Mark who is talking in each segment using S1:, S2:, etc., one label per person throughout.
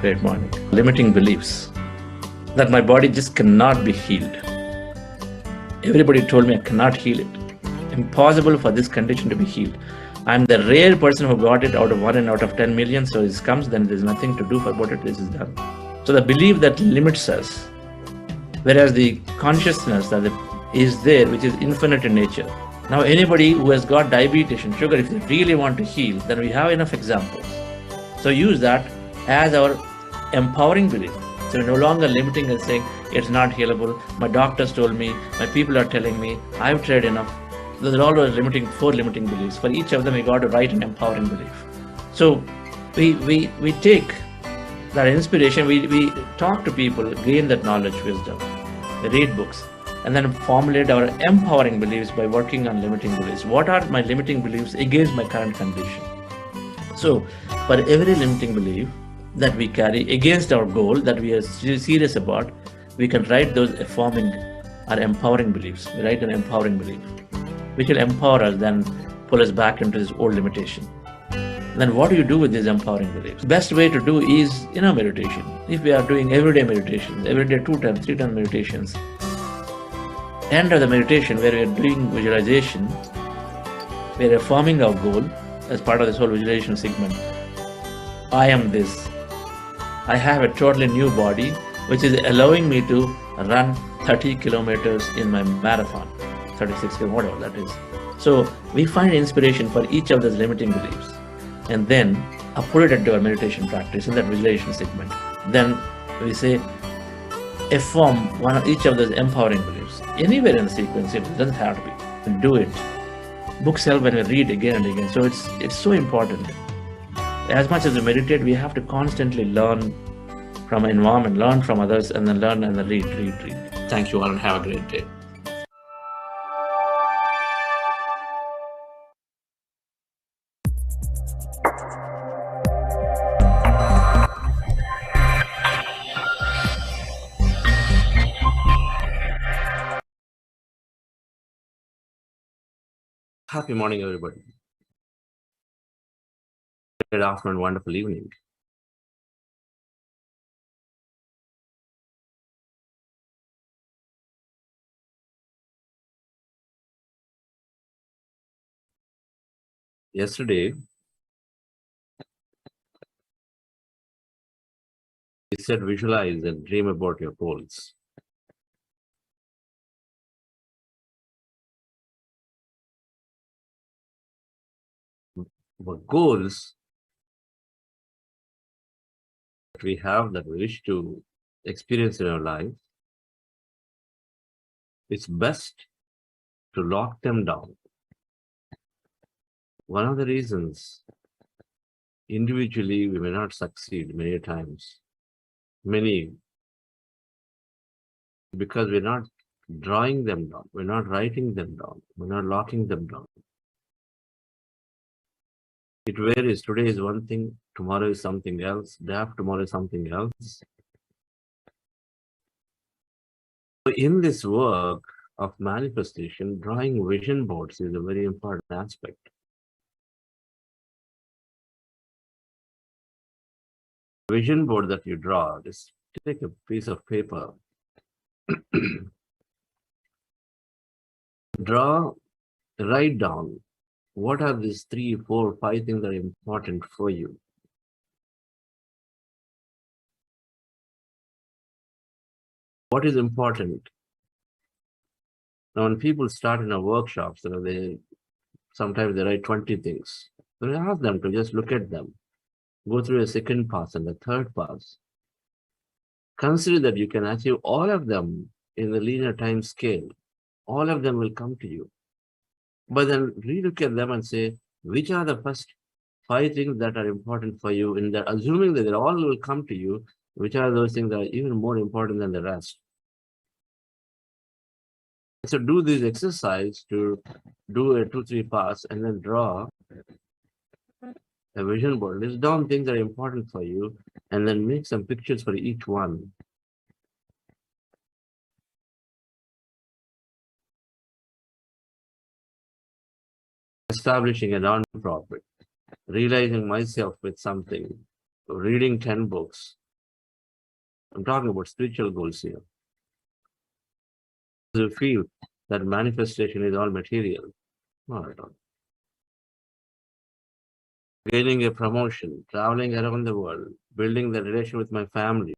S1: Great morning. Limiting beliefs that my body just cannot be healed. Everybody told me I cannot heal it. Impossible for this condition to be healed. I'm the rare person who got it out of 1 and out of 10 million. So it comes, then there's nothing to do about it. This is done. So the belief that limits us, whereas the consciousness that is there, which is infinite in nature. Now, anybody who has got diabetes and sugar, if they really want to heal, then we have enough examples. So use that as our empowering belief. So we're no longer limiting and saying it's not healable. My doctors told me, my people are telling me, I've tried enough. Those are all those four limiting beliefs. For each of them, we got to write an empowering belief. So we take that inspiration, we talk to people, gain that knowledge, wisdom, we read books, and then formulate our empowering beliefs by working on limiting beliefs. What are my limiting beliefs against my current condition? So for every limiting belief that we carry against our goal that we are serious about, we can write those affirming or empowering beliefs. We write an empowering belief, which will empower us, then pull us back into this old limitation. Then what do you do with these empowering beliefs? Best way to do is meditation. If we are doing everyday meditations, every day 2 times, 3 times meditations, end of the meditation where we are doing visualization, we are affirming our goal as part of this whole visualization segment. I am this. I have a totally new body, which is allowing me to run 30 kilometers in my marathon, 36 kilometers, whatever that is. So we find inspiration for each of those limiting beliefs, and then put it into our meditation practice in that visualization segment. Then we say, affirm each of those empowering beliefs. Anywhere in the sequence, it doesn't have to be. And do it. Books help when we read again and again. So it's so important. As much as we meditate, we have to constantly learn from environment, learn from others, and then learn and then read. Thank you all and have a great day. Happy morning, everybody. Good afternoon, wonderful evening. Yesterday, we said visualize and dream about your goals. What goals that we have that we wish to experience in our life, it's best to lock them down. One of the reasons individually we may not succeed many times, because we're not drawing them down, we're not writing them down, we're not locking them down. It varies. Today is one thing, tomorrow is something else, day after tomorrow is something else. So in this work of manifestation, drawing vision boards is a very important aspect. Vision board that you draw, just take a piece of paper, write down what are these 3, 4, 5 things that are important for you. What is important? Now, when people start in a workshops, sometimes they write 20 things. So I ask them to just look at them, go through a second pass and a third pass. Consider that you can achieve all of them in the linear time scale. All of them will come to you. But then relook at them and say, which are the first 5 things that are important for you? In that, assuming that they all will come to you, which are those things that are even more important than the rest? So do this exercise to do a 2-3 pass and then draw a vision board. List down things that are important for you and then make some pictures for each one. Establishing a non-profit, realizing myself with something, reading 10 books,
S2: I'm talking about spiritual goals here. Do you feel that manifestation is all material? Not at all. Gaining a promotion, traveling around the world, building the relation with my family,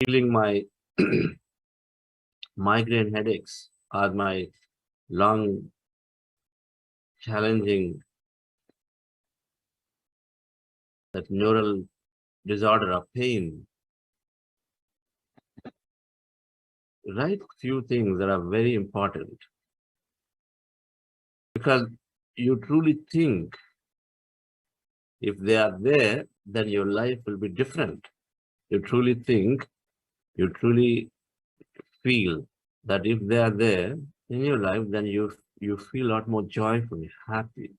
S2: healing my migraine headaches or my long challenging that neural disorder of pain. Write few things that are very important because you truly think if they are there, then your life will be different. You truly think, you truly feel that if they are there in your life, then you feel a lot more joyful, happy.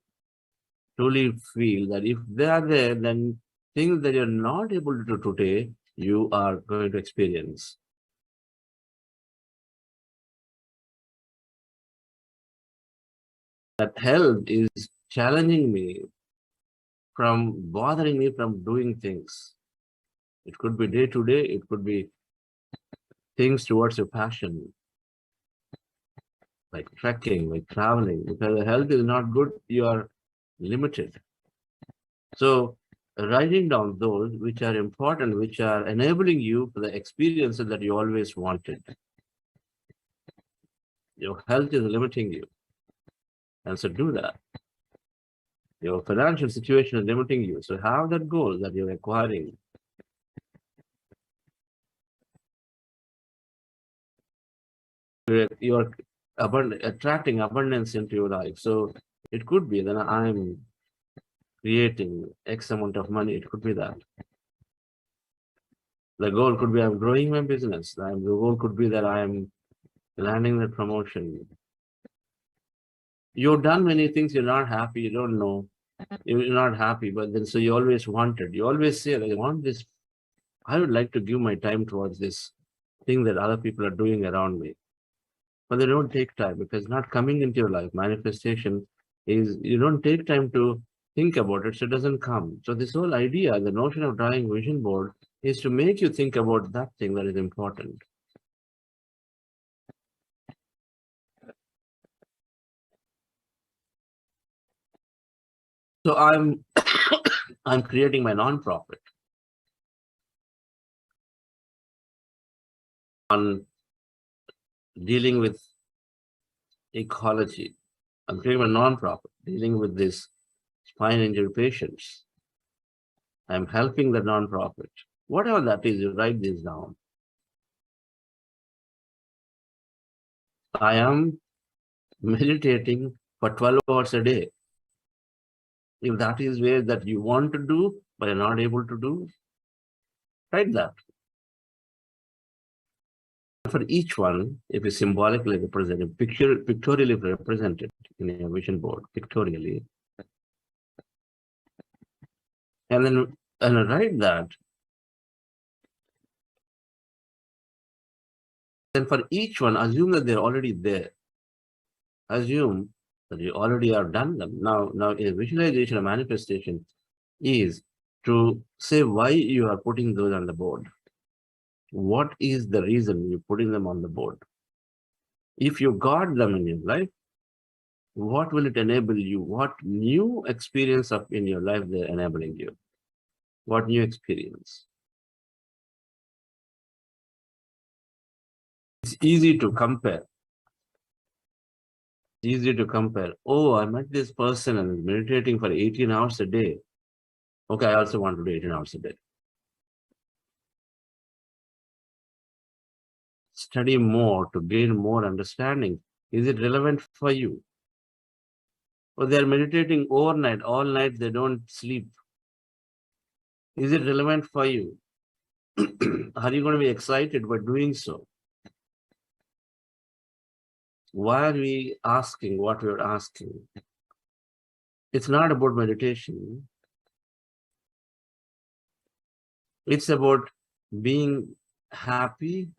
S2: Truly feel that if they are there, then things that you're not able to do today, you are going to experience. That health is challenging me from bothering me from doing things. It could be day to day, it could be things towards your passion, like trekking, like traveling. Because the health is not good, you are limited. So writing down those which are important, which are enabling you for the experiences that you always wanted. Your health is limiting you. And so do that. Your financial situation is limiting you. So have that goal that you're acquiring. You're attracting abundance into your life. So it could be that I'm creating X amount of money. It could be that. The goal could be I'm growing my business. The goal could be that I'm landing the promotion. You've done many things, you're not happy, you don't know. You're not happy, but then so you always wanted. You always say, I want this. I would like to give my time towards this thing that other people are doing around me. But they don't take time because not coming into your life. Manifestation is you don't take time to think about it, so it doesn't come. So this whole idea, the notion of drawing vision board is to make you think about that thing that is important. So I'm creating my non-profit on dealing with ecology. I'm creating a non-profit dealing with this spine injury patients. I'm helping the non-profit. Whatever that is, you write this down. I am meditating for 12 hours a day. If that is where that you want to do, but you're not able to do, write that. For each one, if it's symbolically represented, pictorially represented in a vision board, pictorially, and then write that. Then for each one, assume that they're already there. Assume that you already have done them. Now a visualization, a manifestation is to say why you are putting those on the board. What is the reason you're putting them on the board? If you got them in your life, what will it enable you? What new experience of in your life they're enabling you? What new experience? It's easy to compare. It's easy to compare. Oh, I met this person and is meditating for 18 hours a day. Okay, I also want to do 18 hours a day. Study more to gain more understanding. Is it relevant for you? Or they're meditating overnight, all night, they don't sleep. Is it relevant for you? Are you going to be excited by doing so? Why are we asking what we're asking? It's not about meditation. It's about being happy,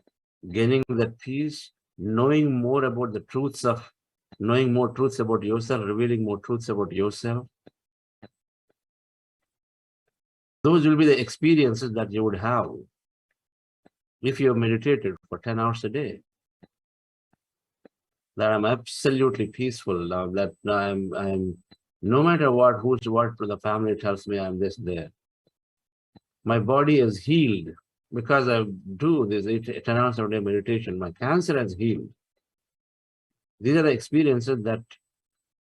S2: gaining that peace, knowing more about the truths of, knowing more truths about yourself, revealing more truths about yourself. Those will be the experiences that you would have if you have meditated for 10 hours a day. That I'm absolutely peaceful, that I'm no matter what, the family tells me I'm this there. My body is healed because I do this 10 hours a day meditation. My cancer has healed. These are the experiences that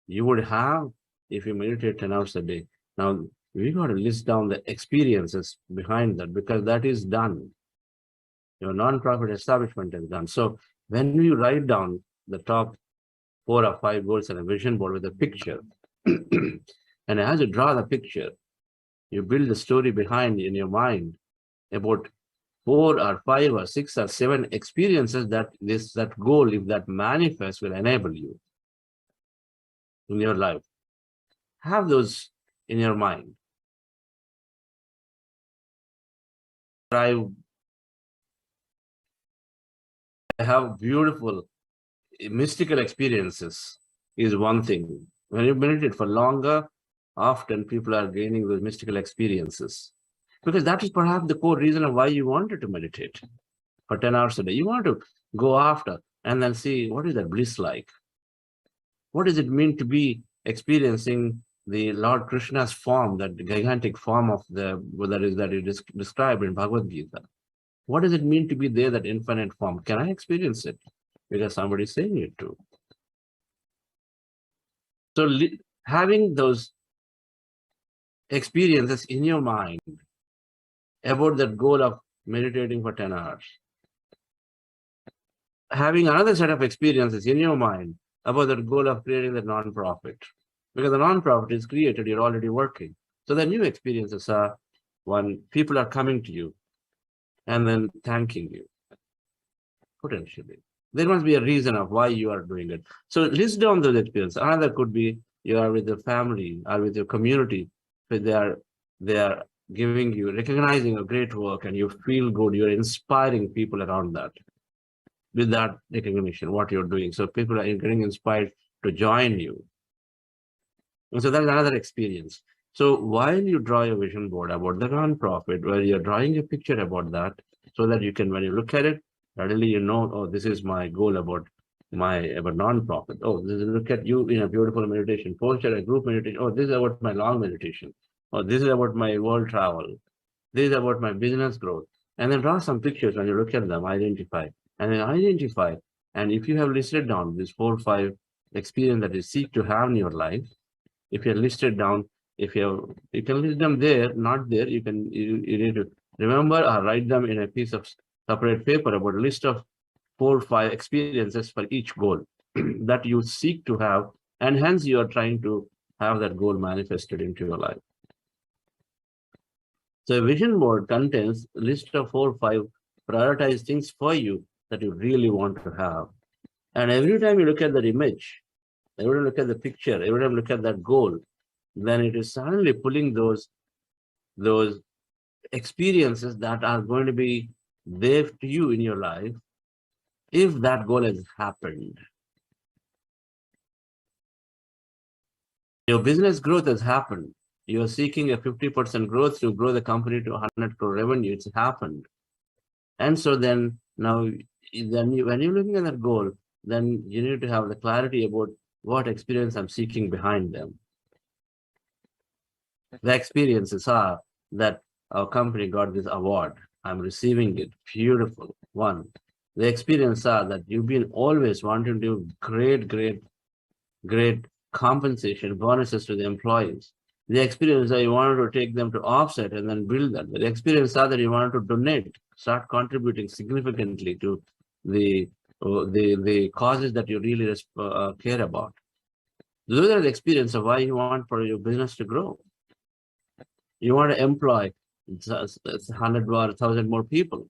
S2: you would have if you meditate 10 hours a day. Now, we got to list down the experiences behind that because that is done. Your non-profit establishment is done. So when you write down the top 4 or 5 goals on a vision board with a picture, and as you draw the picture, you build the story behind in your mind about 4 or 5 or 6 or 7 experiences that that goal, if that manifests, will enable you in your life. Have those in your mind. I have beautiful mystical experiences is one thing. When you meditate for longer, often people are gaining those mystical experiences because that is perhaps the core reason of why you wanted to meditate for 10 hours a day. You want to go after and then see what is that bliss like? What does it mean to be experiencing the Lord Krishna's form, that gigantic form of that is described in Bhagavad Gita? What does it mean to be there, that infinite form? Can I experience it? Because somebody is saying it too. So having those experiences in your mind about that goal of meditating for 10 hours, having another set of experiences in your mind about the goal of creating the non-profit. Because the non-profit is created, you're already working. So the new experiences are when people are coming to you and then thanking you, potentially. There must be a reason of why you are doing it. So list down those experiences. Another could be you are with your family or with your community, but they are giving you, recognizing a great work and you feel good. You're inspiring people around that with that recognition, what you're doing. So people are getting inspired to join you. And so that's another experience. So while you draw your vision board about the non-profit, where you're drawing a picture about that, so that you can, when you look at it, readily you know, oh, this is my goal about non-profit. Oh, this is, look at you in a beautiful meditation posture, a group meditation. Oh, this is about my long meditation. Oh, this is about my world travel. This is about my business growth. And then draw some pictures when you look at them, identify. And then identify. And if you have listed down these 4 or 5 experiences that you seek to have in your life, if you're listed down, if you can list them there, not there, you need to remember or write them in a piece of separate paper about a list of 4 or 5 experiences for each goal that you seek to have, and hence you are trying to have that goal manifested into your life. So a vision board contains a list of 4 or 5 prioritized things for you that you really want to have. And every time you look at that image, every time you look at the picture, every time you look at that goal, then it is suddenly pulling those experiences that are going to be there to you in your life if that goal has happened. Your business growth has happened. You're seeking a 50% growth to grow the company to 100 crore revenue. It's happened. And so then now, when you're looking at that goal, then you need to have the clarity about what experience I'm seeking behind them. The experiences are that our company got this award. I'm receiving it. Beautiful. One. The experience are that you've been always wanting to do great compensation, bonuses to the employees. The experience that you wanted to take them to offset and then build that. The experience are that you wanted to donate, start contributing significantly to the causes that you really care about. Those are the experience of why you want for your business to grow. You want to employ 100 or 1,000 more people.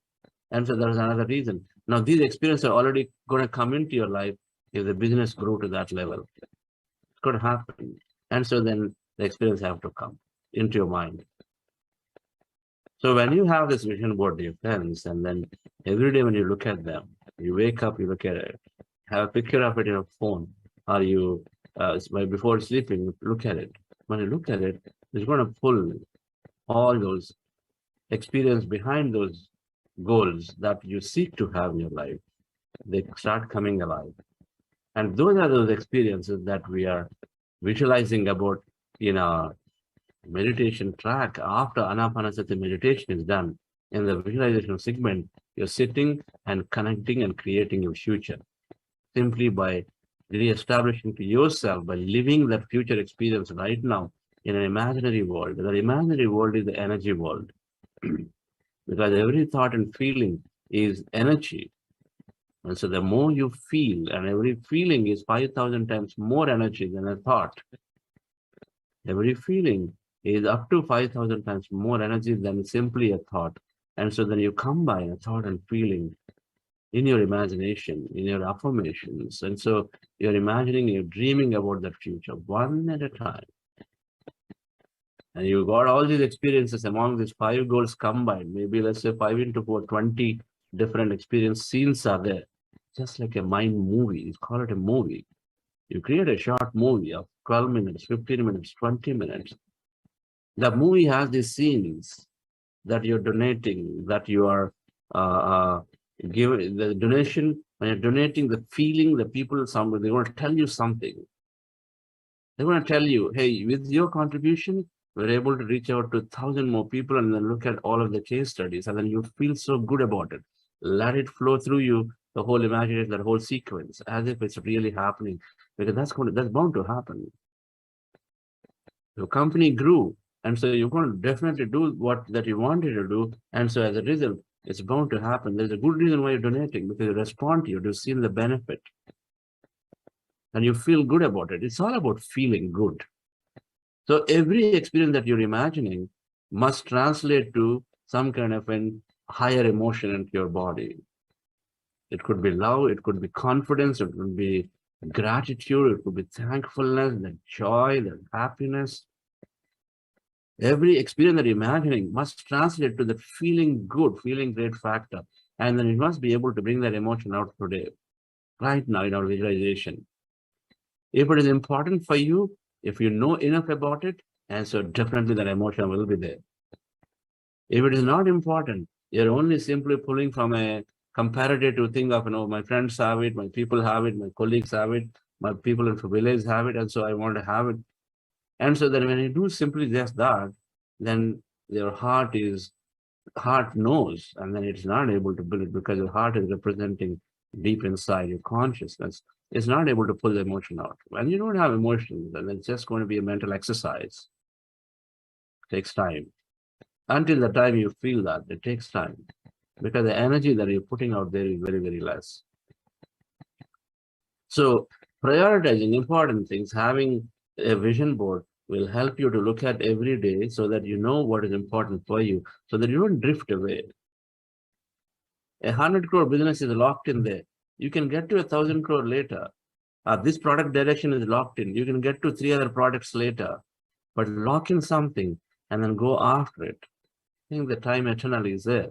S2: And so there's another reason. Now, these experiences are already going to come into your life if the business grew to that level. It's going to happen. And so then the experience have to come into your mind. So when you have this vision board, your friends, and then every day when you look at them, you wake up, you look at it, have a picture of it in your phone, or you, before sleeping, look at it. When you look at it, it's going to pull all those experience behind those goals that you seek to have in your life, they start coming alive. And those are those experiences that we are visualizing about in our meditation track. After Ana-Pana-Sati meditation is done, in the visualization segment, you're sitting and connecting and creating your future simply by re-establishing to yourself, by living that future experience right now in an imaginary world. The imaginary world is the energy world because every thought and feeling is energy. And so the more you feel, and every feeling is 5,000 times more energy than a thought. Every feeling is up to 5,000 times more energy than simply a thought. And so then you combine a thought and feeling in your imagination, in your affirmations. And so you're imagining, you're dreaming about that future one at a time. And you got all these experiences among these 5 goals combined. Maybe let's say 5 into 4, 20 different experience scenes are there. Just like a mind movie. You call it a movie. You create a short movie of 12 minutes, 15 minutes, 20 minutes. The movie has these scenes that you're donating, that you are giving the donation. When you're donating, the feeling, the people, somebody, they want to tell you something. They want to tell you, hey, with your contribution, we're able to reach out to 1,000 more people and then look at all of the case studies. And then you feel so good about it. Let it flow through you, the whole imagination, that whole sequence, as if it's really happening, because that's bound to happen. Your company grew, and so you're going to definitely do what that you wanted to do. And so as a result, it's bound to happen. There's a good reason why you're donating, because you respond to it, you've seen the benefit. And you feel good about it. It's all about feeling good. So every experience that you're imagining must translate to some kind of an higher emotion into your body. It could be love, it could be confidence, it could be gratitude, it could be thankfulness, the joy, the happiness. Every experience that you're imagining must translate to the feeling good, feeling great factor. And then you must be able to bring that emotion out today, right now in our visualization. If it is important for you, if you know enough about it, and so definitely that emotion will be there. If it is not important, you're only simply pulling from a comparative thing of, my friends have it, my people have it, my colleagues have it, my people in the village have it, and so I want to have it. And so then when you do simply just that, then your heart knows, and then it's not able to build it because your heart is representing deep inside your consciousness. It's not able to pull the emotion out. When you don't have emotions, then it's just going to be a mental exercise. It takes time. Until the time you feel that, it takes time. Because the energy that you're putting out there is very, very less. So prioritizing important things, having a vision board will help you to look at every day so that you know what is important for you, so that you don't drift away. 100 crore business is locked in there. You can get to 1,000 crore later. This product direction is locked in. You can get to 3 other products later, but lock in something and then go after it. I think the time eternally is there.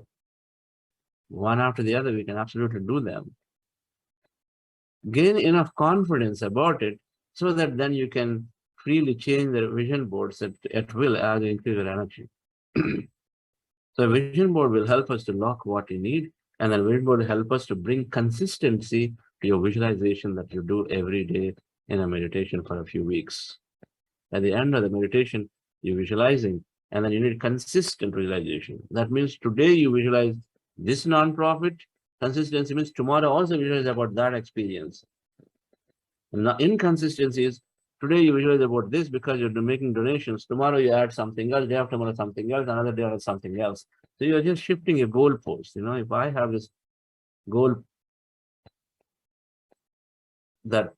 S2: One after the other, we can absolutely do them. Gain enough confidence about it so that then you can freely change the vision boards at will as you increase your energy. So a vision board will help us to lock what you need, and then vision board will help us to bring consistency to your visualization that you do every day in a meditation for a few weeks. At the end of the meditation, you're visualizing, and then you need consistent visualization. That means today you visualize this nonprofit. Consistency means tomorrow also visualize about that experience. And the inconsistency is today you visualize about this because you're making donations. Tomorrow you add something else, day after tomorrow something else, another day or something else. So you're just shifting a goalpost. If I have this goal, that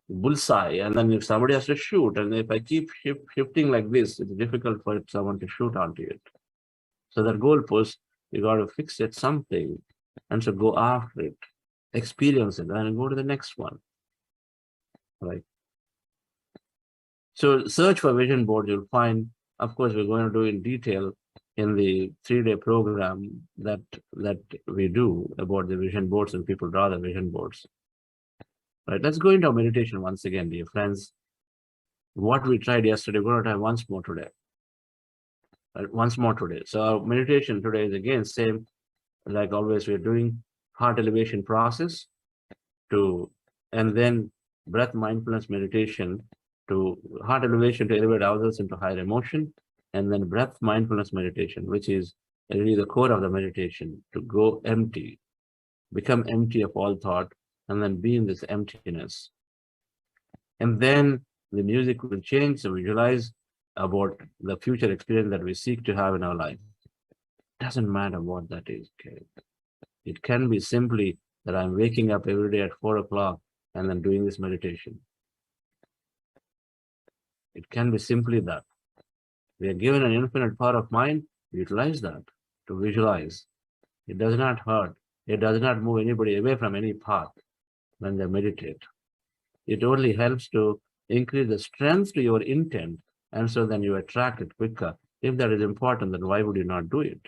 S2: bullseye, and then if somebody has to shoot, and if I keep shifting like this, it's difficult for someone to shoot onto it. So that goalpost, you got to fix it something, and so go after it, experience it, and go to the next one. Right. So search for vision board. You'll find, of course, we're going to do in detail in the 3-day program that we do about the vision boards, and people draw the vision boards. Right. Let's go into our meditation once again, dear friends. What we tried yesterday, we're going to try once more today. once more today. So our meditation today is again same, like always we're doing heart elevation process and then breath mindfulness meditation to heart elevation to elevate ourselves into higher emotion, and then breath mindfulness meditation, which is really the core of the meditation, to go empty, become empty of all thought, and then be in this emptiness. And then the music will change, so visualize about the future experience that we seek to have in our life. Doesn't matter what that is. Okay? It can be simply that I'm waking up every day at 4 o'clock and then doing this meditation. It can be simply that. We are given an infinite power of mind, utilize that to visualize. It does not hurt. It does not move anybody away from any path when they meditate. It only helps to increase the strength to your intent, and so then you attract it quicker. If that is important, then why would you not do it?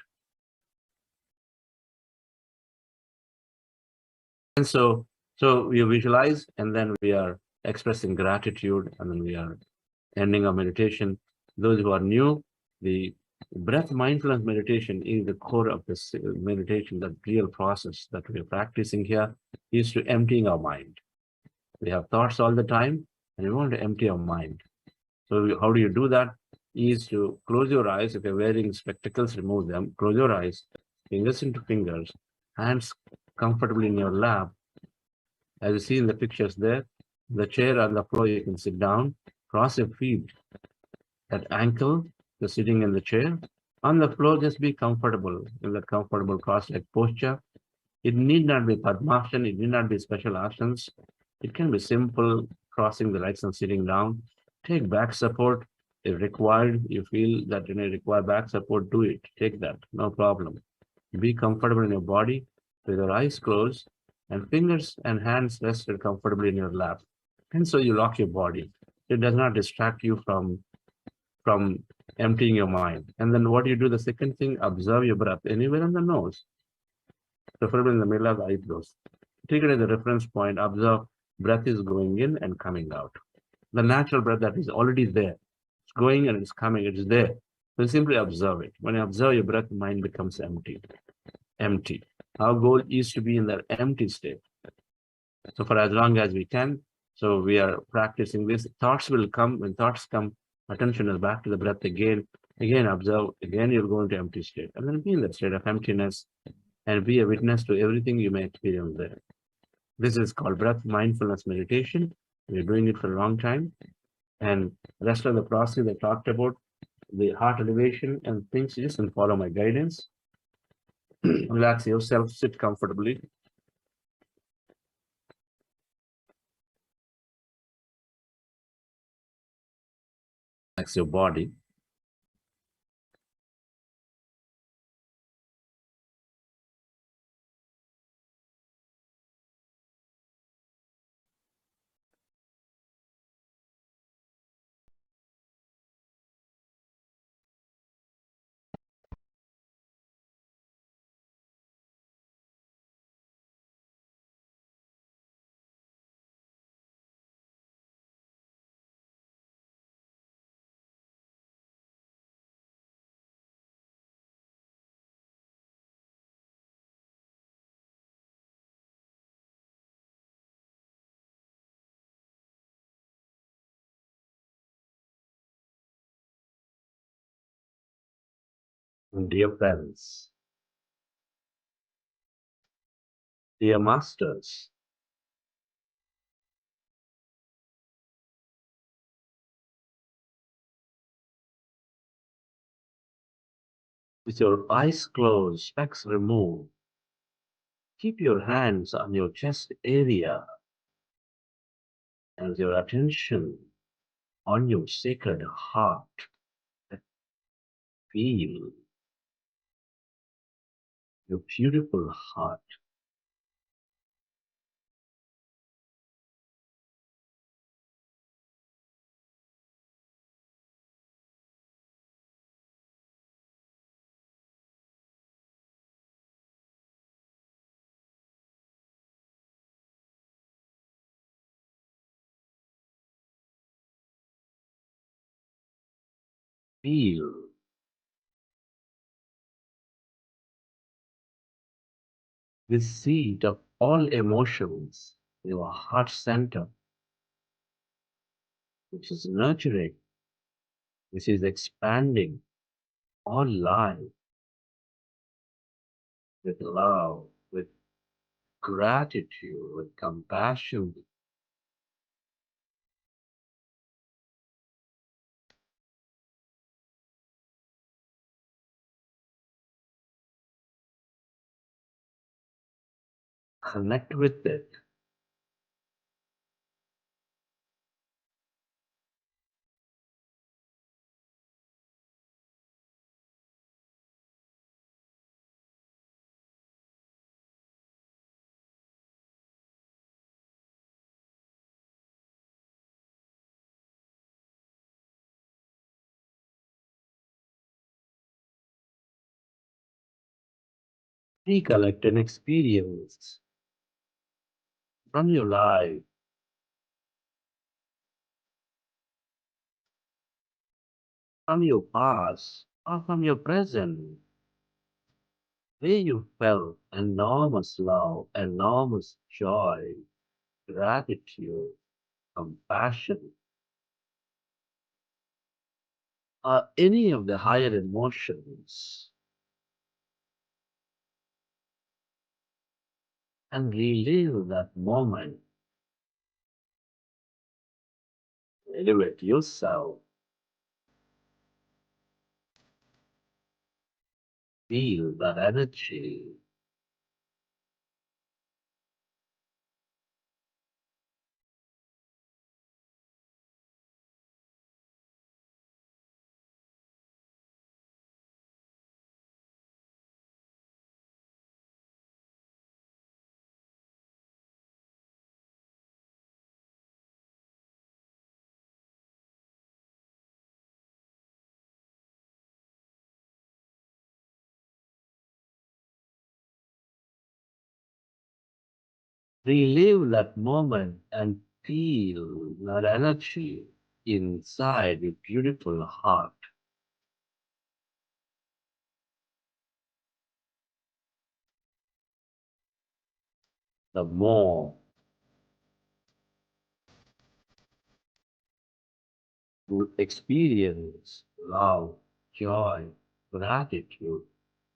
S2: And so we visualize, and then we are expressing gratitude, and then we are ending our meditation. Those who are new, the breath mindfulness meditation is the core of this meditation. The real process that we are practicing here is to emptying our mind. We have thoughts all the time, and we want to empty our mind. So how do you do that? Is to close your eyes. If you're wearing spectacles, remove them. Close your eyes, fingers into fingers, hands comfortably in your lap. As you see in the pictures there, the chair on the floor, you can sit down, cross your feet at ankle, you're sitting in the chair. On the floor, just be comfortable in that comfortable cross-leg posture. It need not be Padmasana, it need not be special asanas. It can be simple, crossing the legs and sitting down. Take back support. If required, you feel that you require back support, do it. Take that, no problem. Be comfortable in your body with your eyes closed and fingers and hands rested comfortably in your lap. And so you lock your body. It does not distract you from emptying your mind. And then what do you do? The second thing, observe your breath anywhere on the nose, preferably in the middle of the eyebrows. Take it as a reference point. Observe breath is going in and coming out. The natural breath that is already there. It's going and it's coming. It is there. So simply observe it. When you observe your breath, mind becomes empty. Empty. Our goal is to be in that empty state. So for as long as we can, so we are practicing this. Thoughts will come. When thoughts come, attention is back to the breath again. Again, observe. Again, you'll go into empty state. And then be in that state of emptiness and be a witness to everything you may experience there. This is called breath mindfulness meditation. We're doing it for a long time. And the rest of the process I talked about, the heart elevation and things, just and follow my guidance. Relax yourself, sit comfortably. Relax your body. Dear friends, dear masters, with your eyes closed, specs removed, keep your hands on your chest area and your attention on your sacred heart. Feel your beautiful heart. Feel the seat of all emotions, your heart center, which is nurturing, which is expanding all life with love, with gratitude, with compassion. Connect with it. Recollect an experience from your life, from your past, or from your present, where you felt enormous love, enormous joy, gratitude, compassion, or any of the higher emotions, and relive that moment. Elevate yourself. Feel that energy. Relive that moment and feel that energy inside your beautiful heart. The more you experience love, joy, gratitude,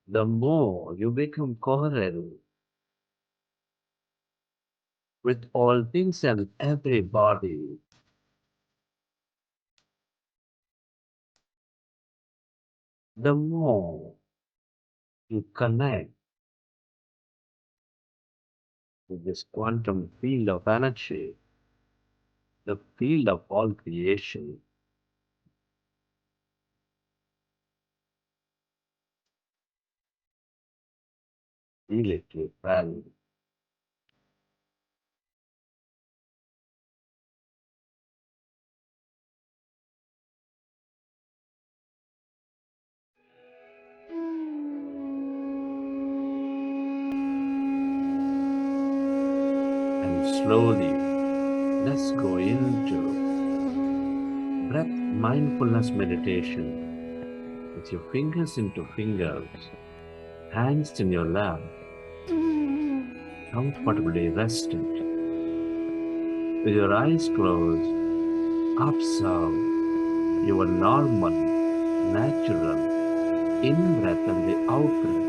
S2: the more you become coherent with all things and everybody, the more you connect with this quantum field of energy, the field of all creation. Feel it, my friend. And slowly, let's go into breath mindfulness meditation with your fingers into fingers, hands in your lap, comfortably rested. With your eyes closed, observe your normal, natural in breath and the out breath.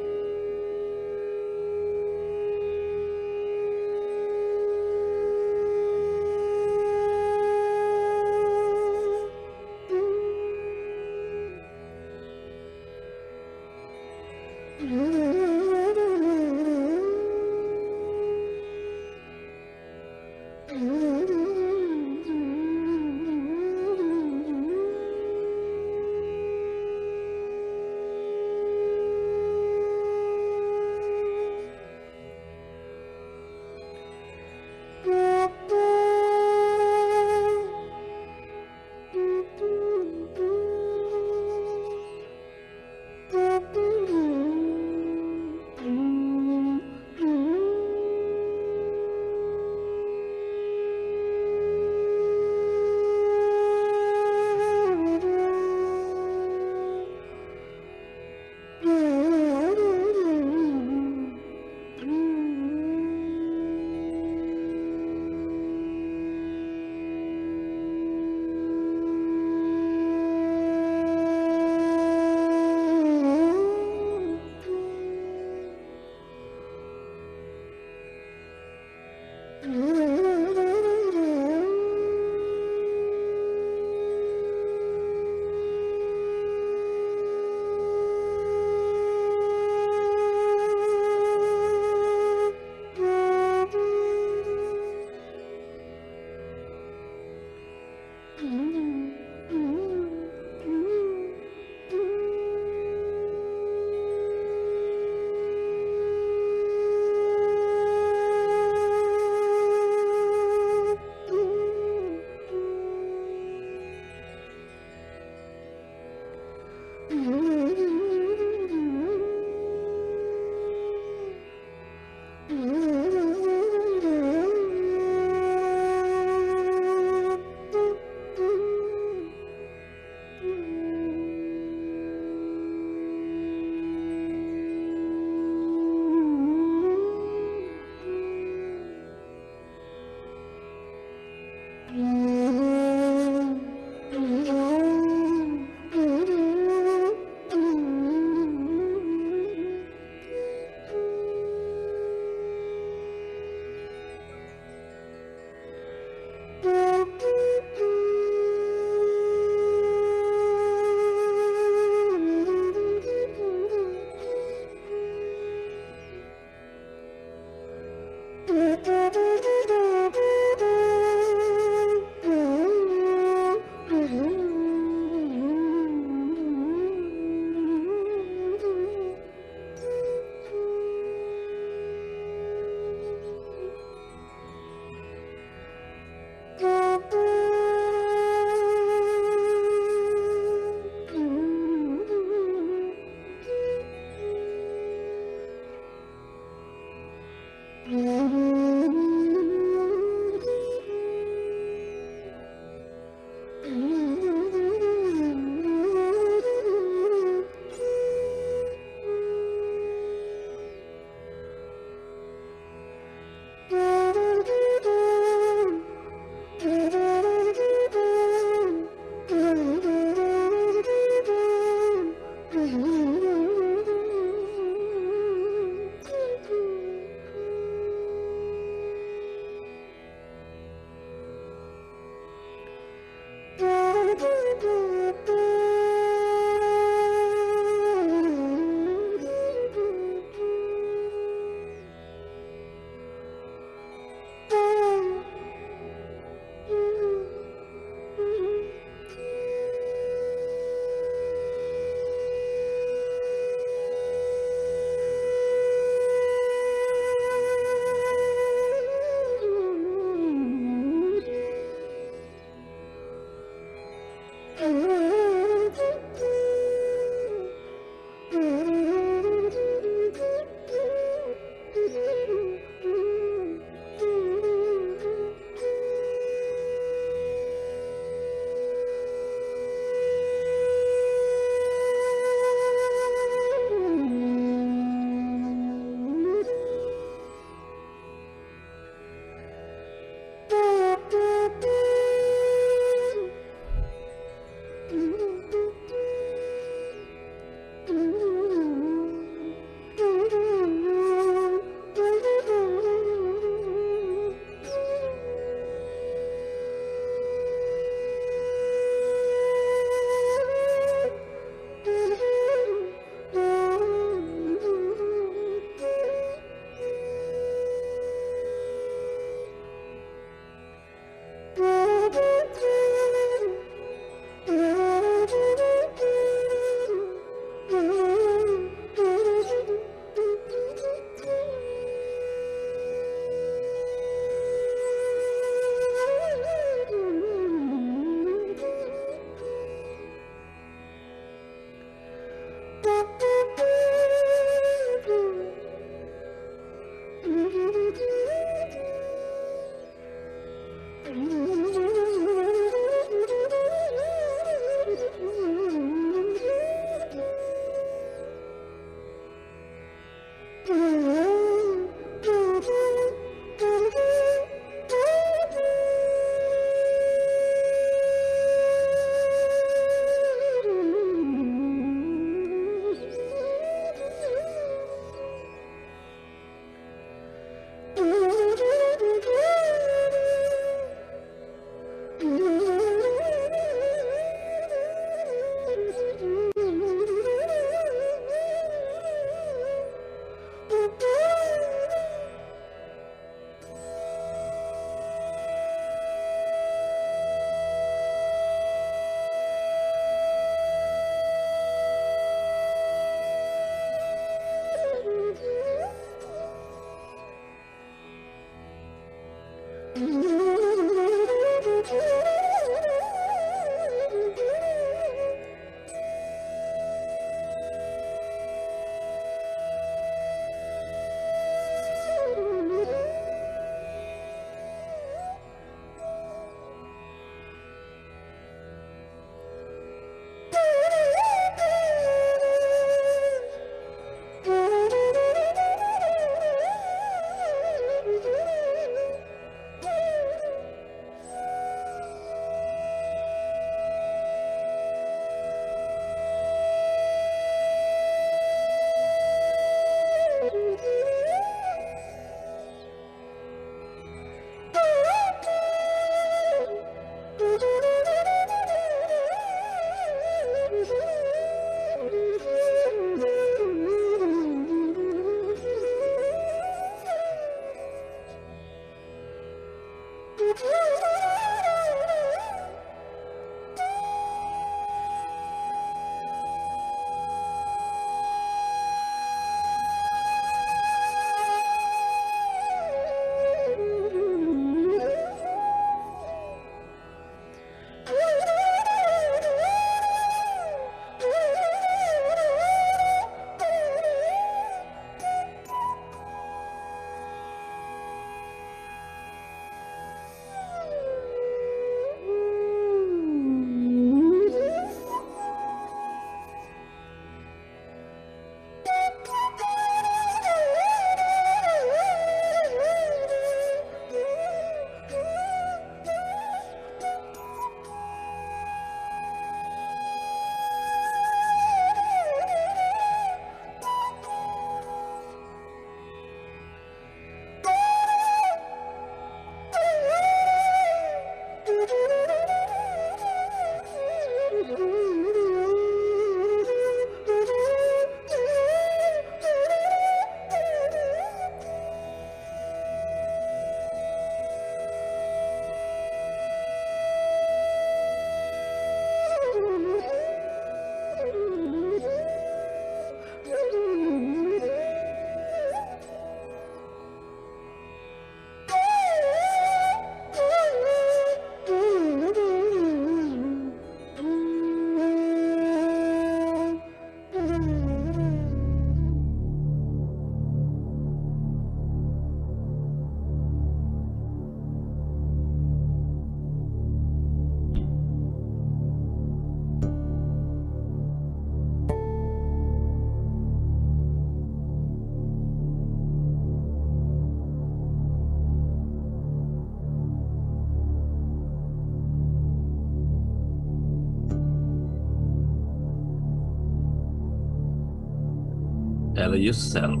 S2: Allow yourself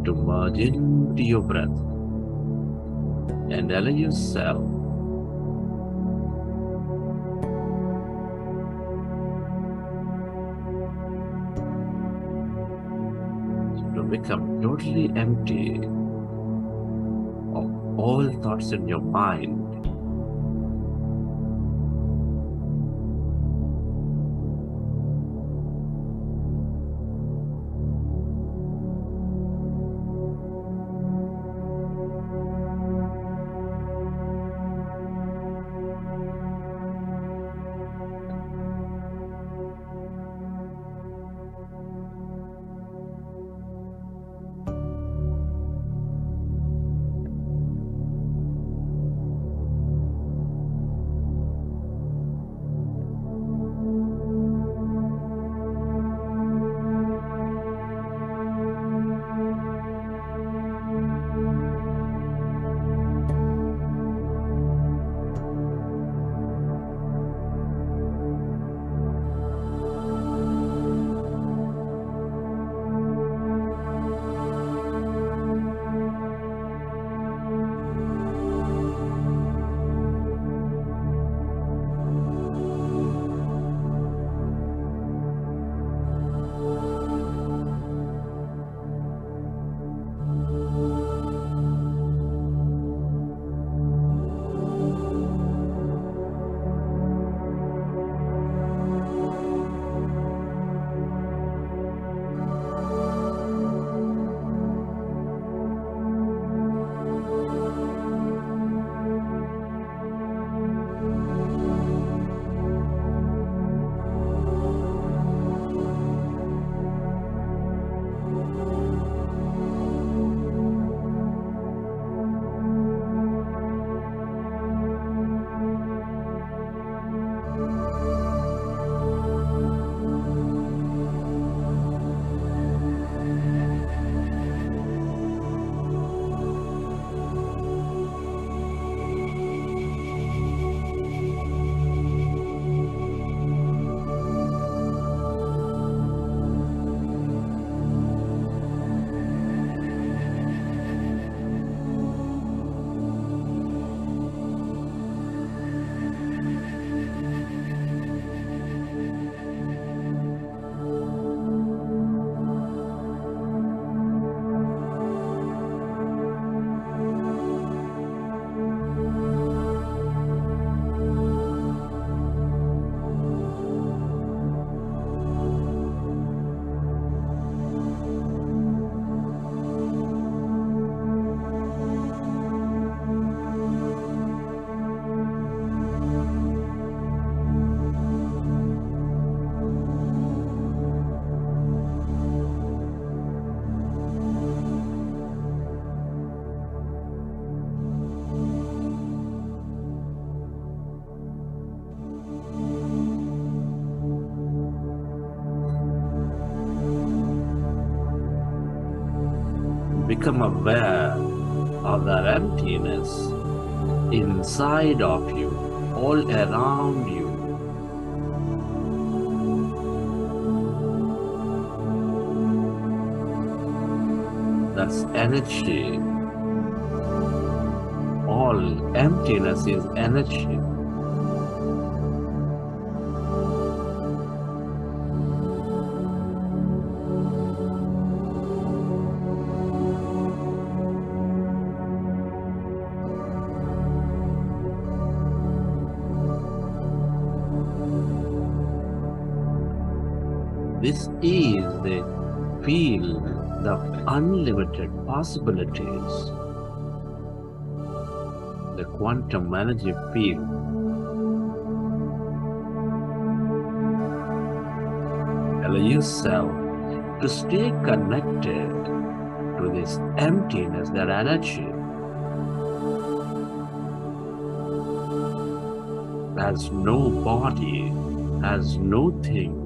S2: to merge into your breath and allow yourself to become totally empty of all thoughts in your mind. Become aware of that emptiness inside of you, all around you. That's energy. All emptiness is energy. This is the field of unlimited possibilities, the quantum energy field. Allow yourself to stay connected to this emptiness, that energy. Has no body, has no thing.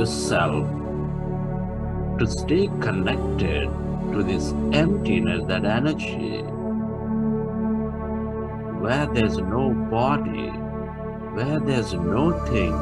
S2: the self, to stay connected to this emptiness, that energy, where there's no body, where there's no thing.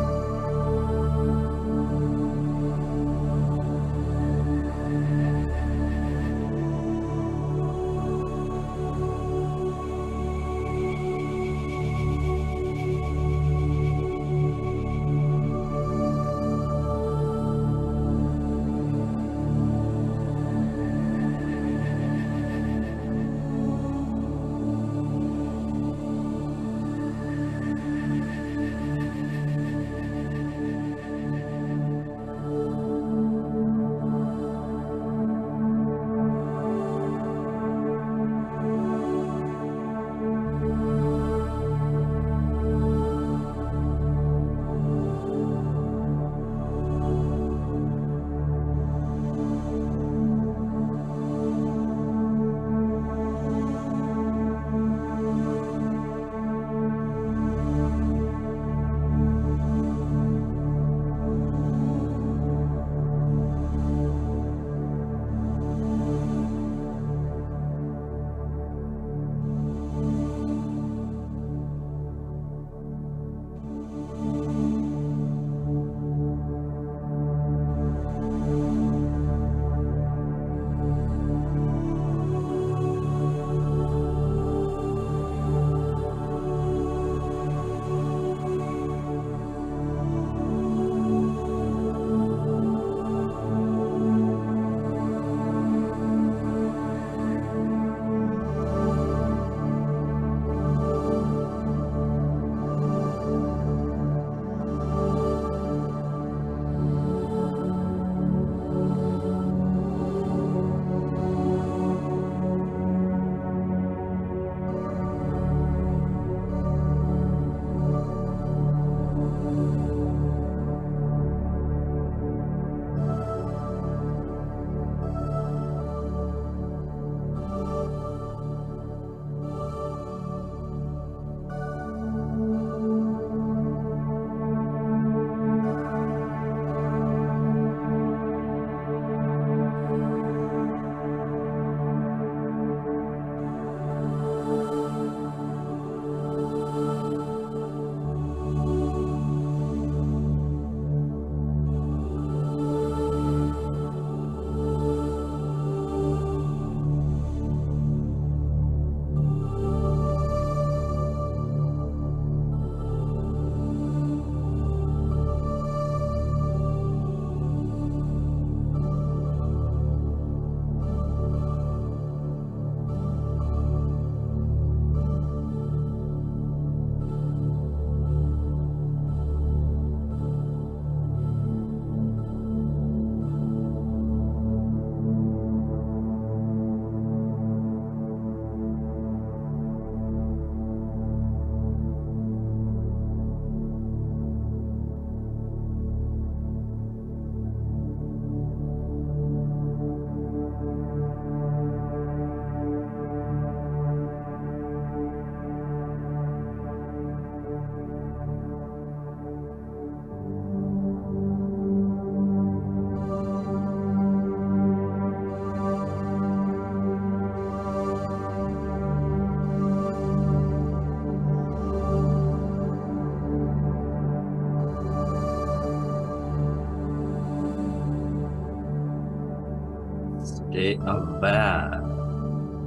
S2: Stay aware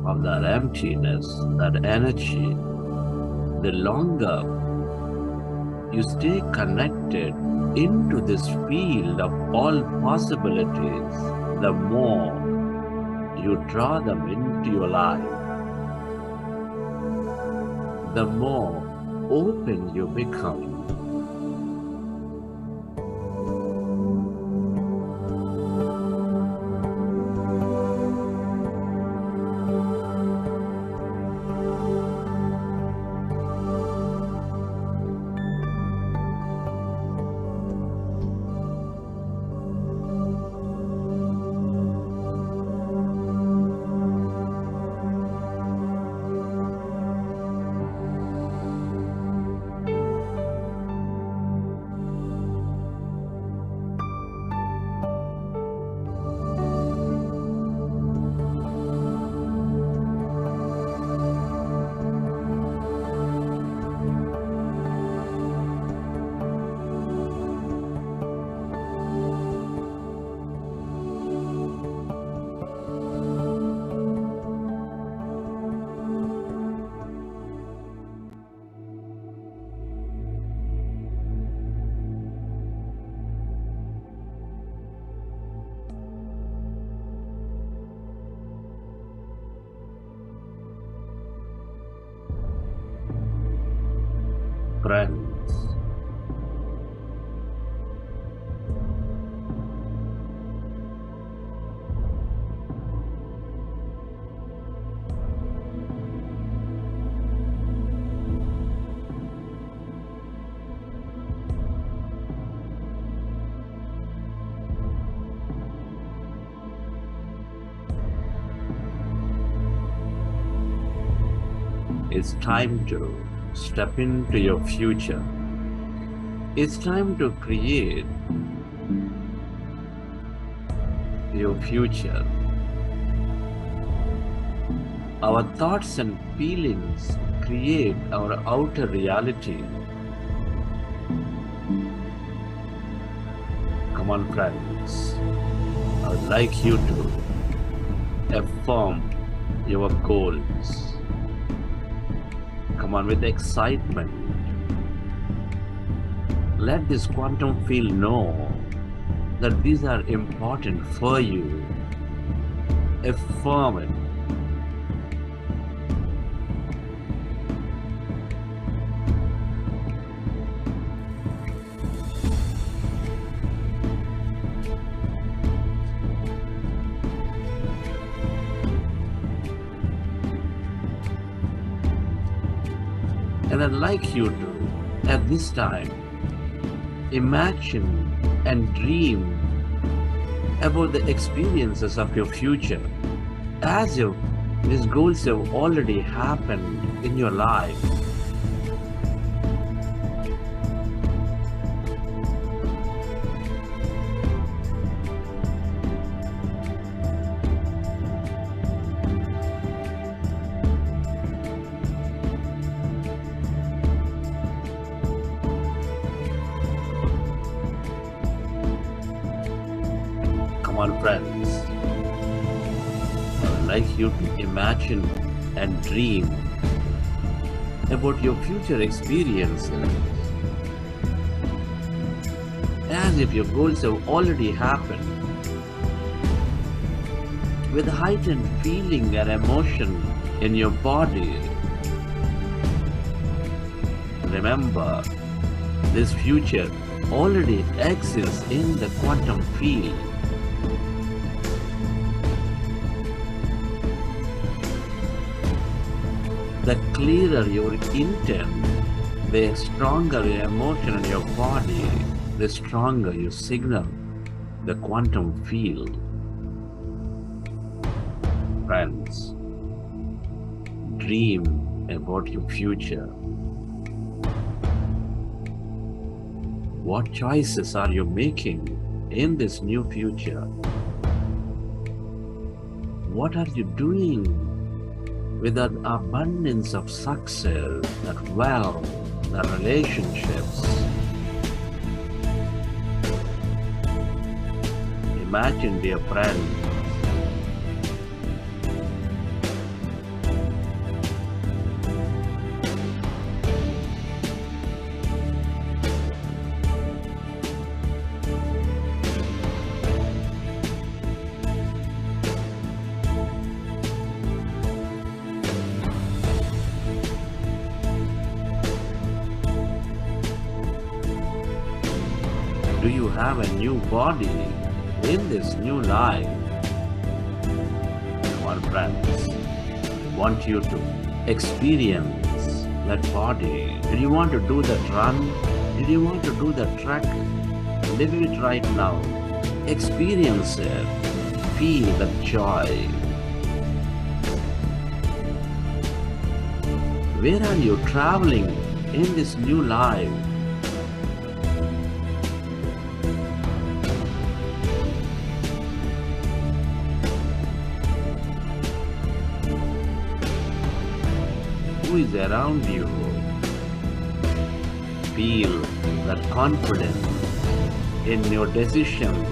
S2: of that emptiness, that energy. The longer you stay connected into this field of all possibilities, the more you draw them into your life, the more open you become. Friends, it's time to step into your future. It's time to create your future. Our thoughts and feelings create our outer reality. Come on, friends. I would like you to affirm your goals. Come on with excitement. Let this quantum field know that these are important for you. Affirm it. And I'd like you to, at this time, imagine and dream about the experiences of your future as if these goals have already happened in your life. Come on, friends. I would like you to imagine and dream about your future experiences as if your goals have already happened, with heightened feeling and emotion in your body. Remember, this future already exists in the quantum field. The clearer your intent, the stronger your emotion in your body, the stronger you signal the quantum field. Friends, dream about your future. What choices are you making in this new future? What are you doing with that abundance of success, that wealth, the relationships? Imagine, dear friend, do you have a new body in this new life? Come on, friends, I want you to experience that body. Did you want to do that run? Did you want to do that trek? Live it right now. Experience it. Feel the joy. Where are you traveling in this new life? Who is around you? Feel that confidence in your decisions.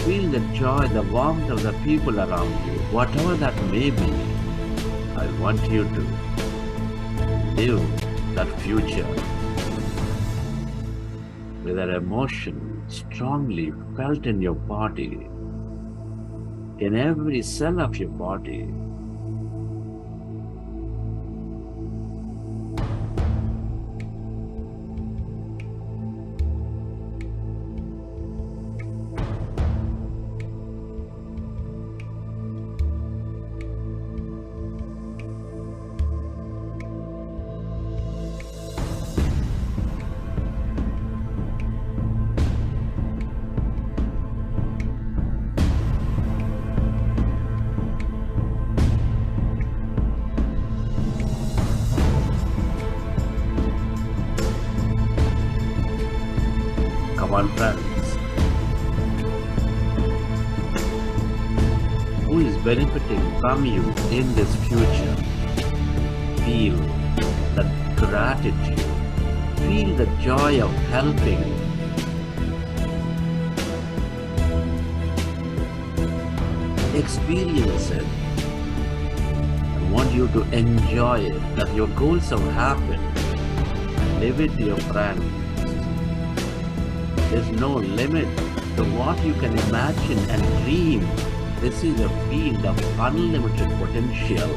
S2: Feel the joy, the warmth of the people around you. Whatever that may be, I want you to live that future with that emotion strongly felt in your body, in every cell of your body. who is benefiting from you in this future. Feel that gratitude. Feel the joy of helping. Experience it. I want you to enjoy it, that your goals have happened. Live it, dear friend. There's no limit to what you can imagine and dream. This is a field of unlimited potential.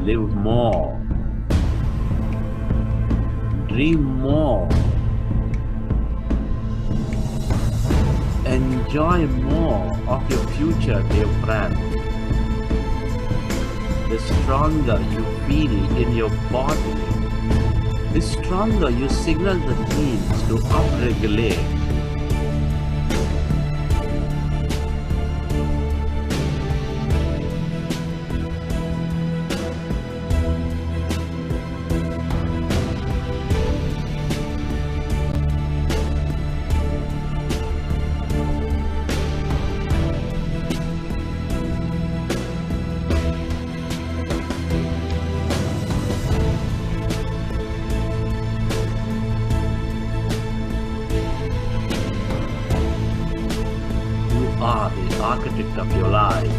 S2: Live more. Dream more. Enjoy more of your future, dear friend. The stronger you feel in your body, the stronger you signal the genes to upregulate. Are the architect of your life.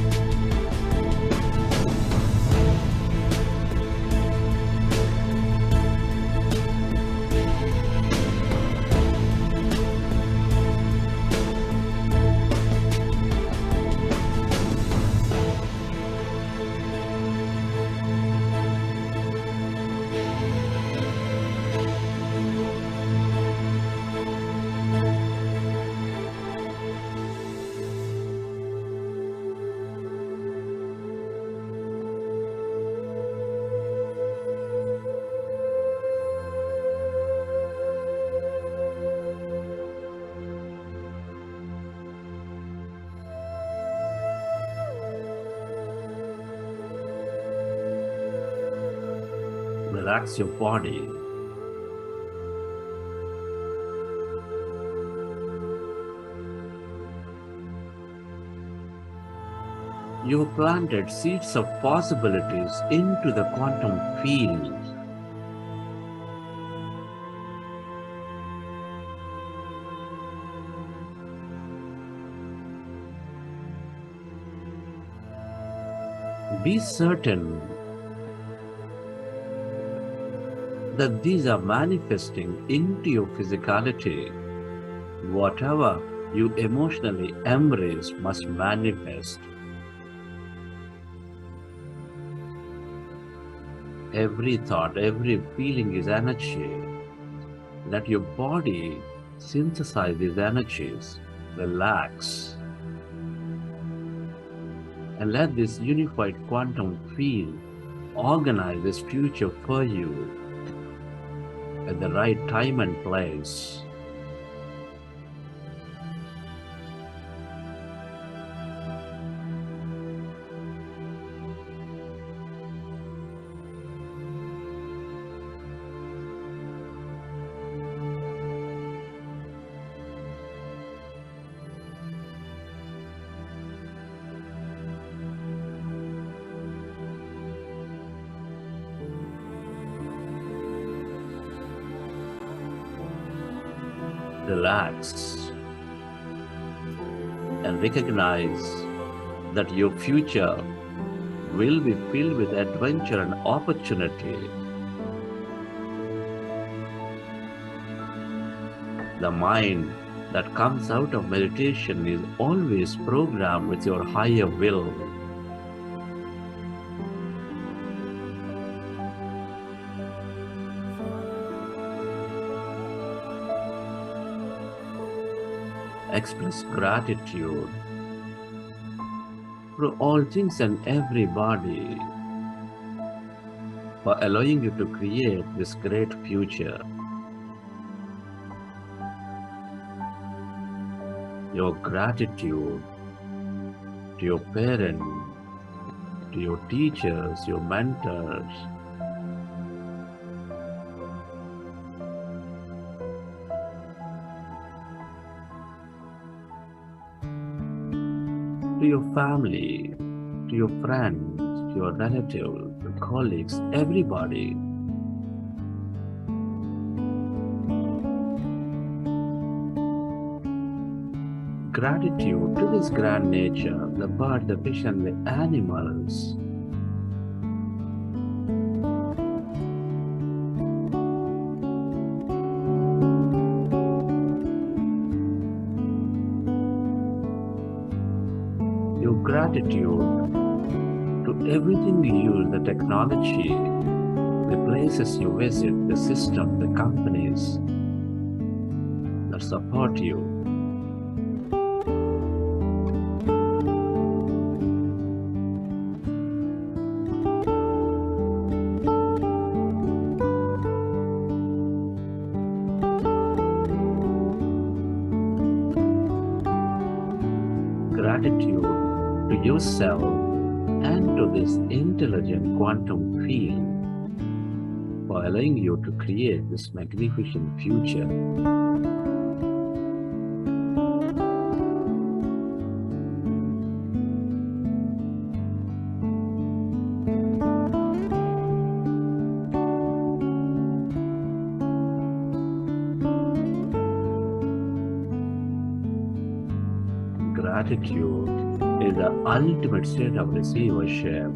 S2: Relax your body. You have planted seeds of possibilities into the quantum field. Be certain that these are manifesting into your physicality. Whatever you emotionally embrace must manifest. Every thought, every feeling is energy. Let your body synthesize these energies. Relax. And let this unified quantum field organize this future for you at the right time and place. Relax and recognize that your future will be filled with adventure and opportunity. The mind that comes out of meditation is always programmed with your higher will. Express gratitude to all things and everybody for allowing you to create this great future. Your gratitude to your parents, to your teachers, your mentors, to your family, to your friends, to your relatives, your colleagues, everybody. Gratitude to this grand nature, the bird, the fish, and the animals. Your gratitude to everything you use, the technology, the places you visit, the system, the companies that support you. Gratitude to yourself and to this intelligent quantum field for allowing you to create this magnificent future. Gratitude is the ultimate state of receivership.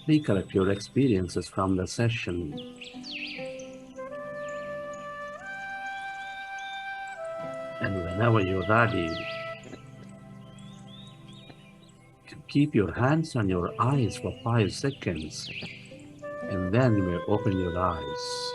S2: Recollect your experiences from the session. And whenever you're ready, keep your hands on your eyes for 5 seconds, and then you may open your eyes.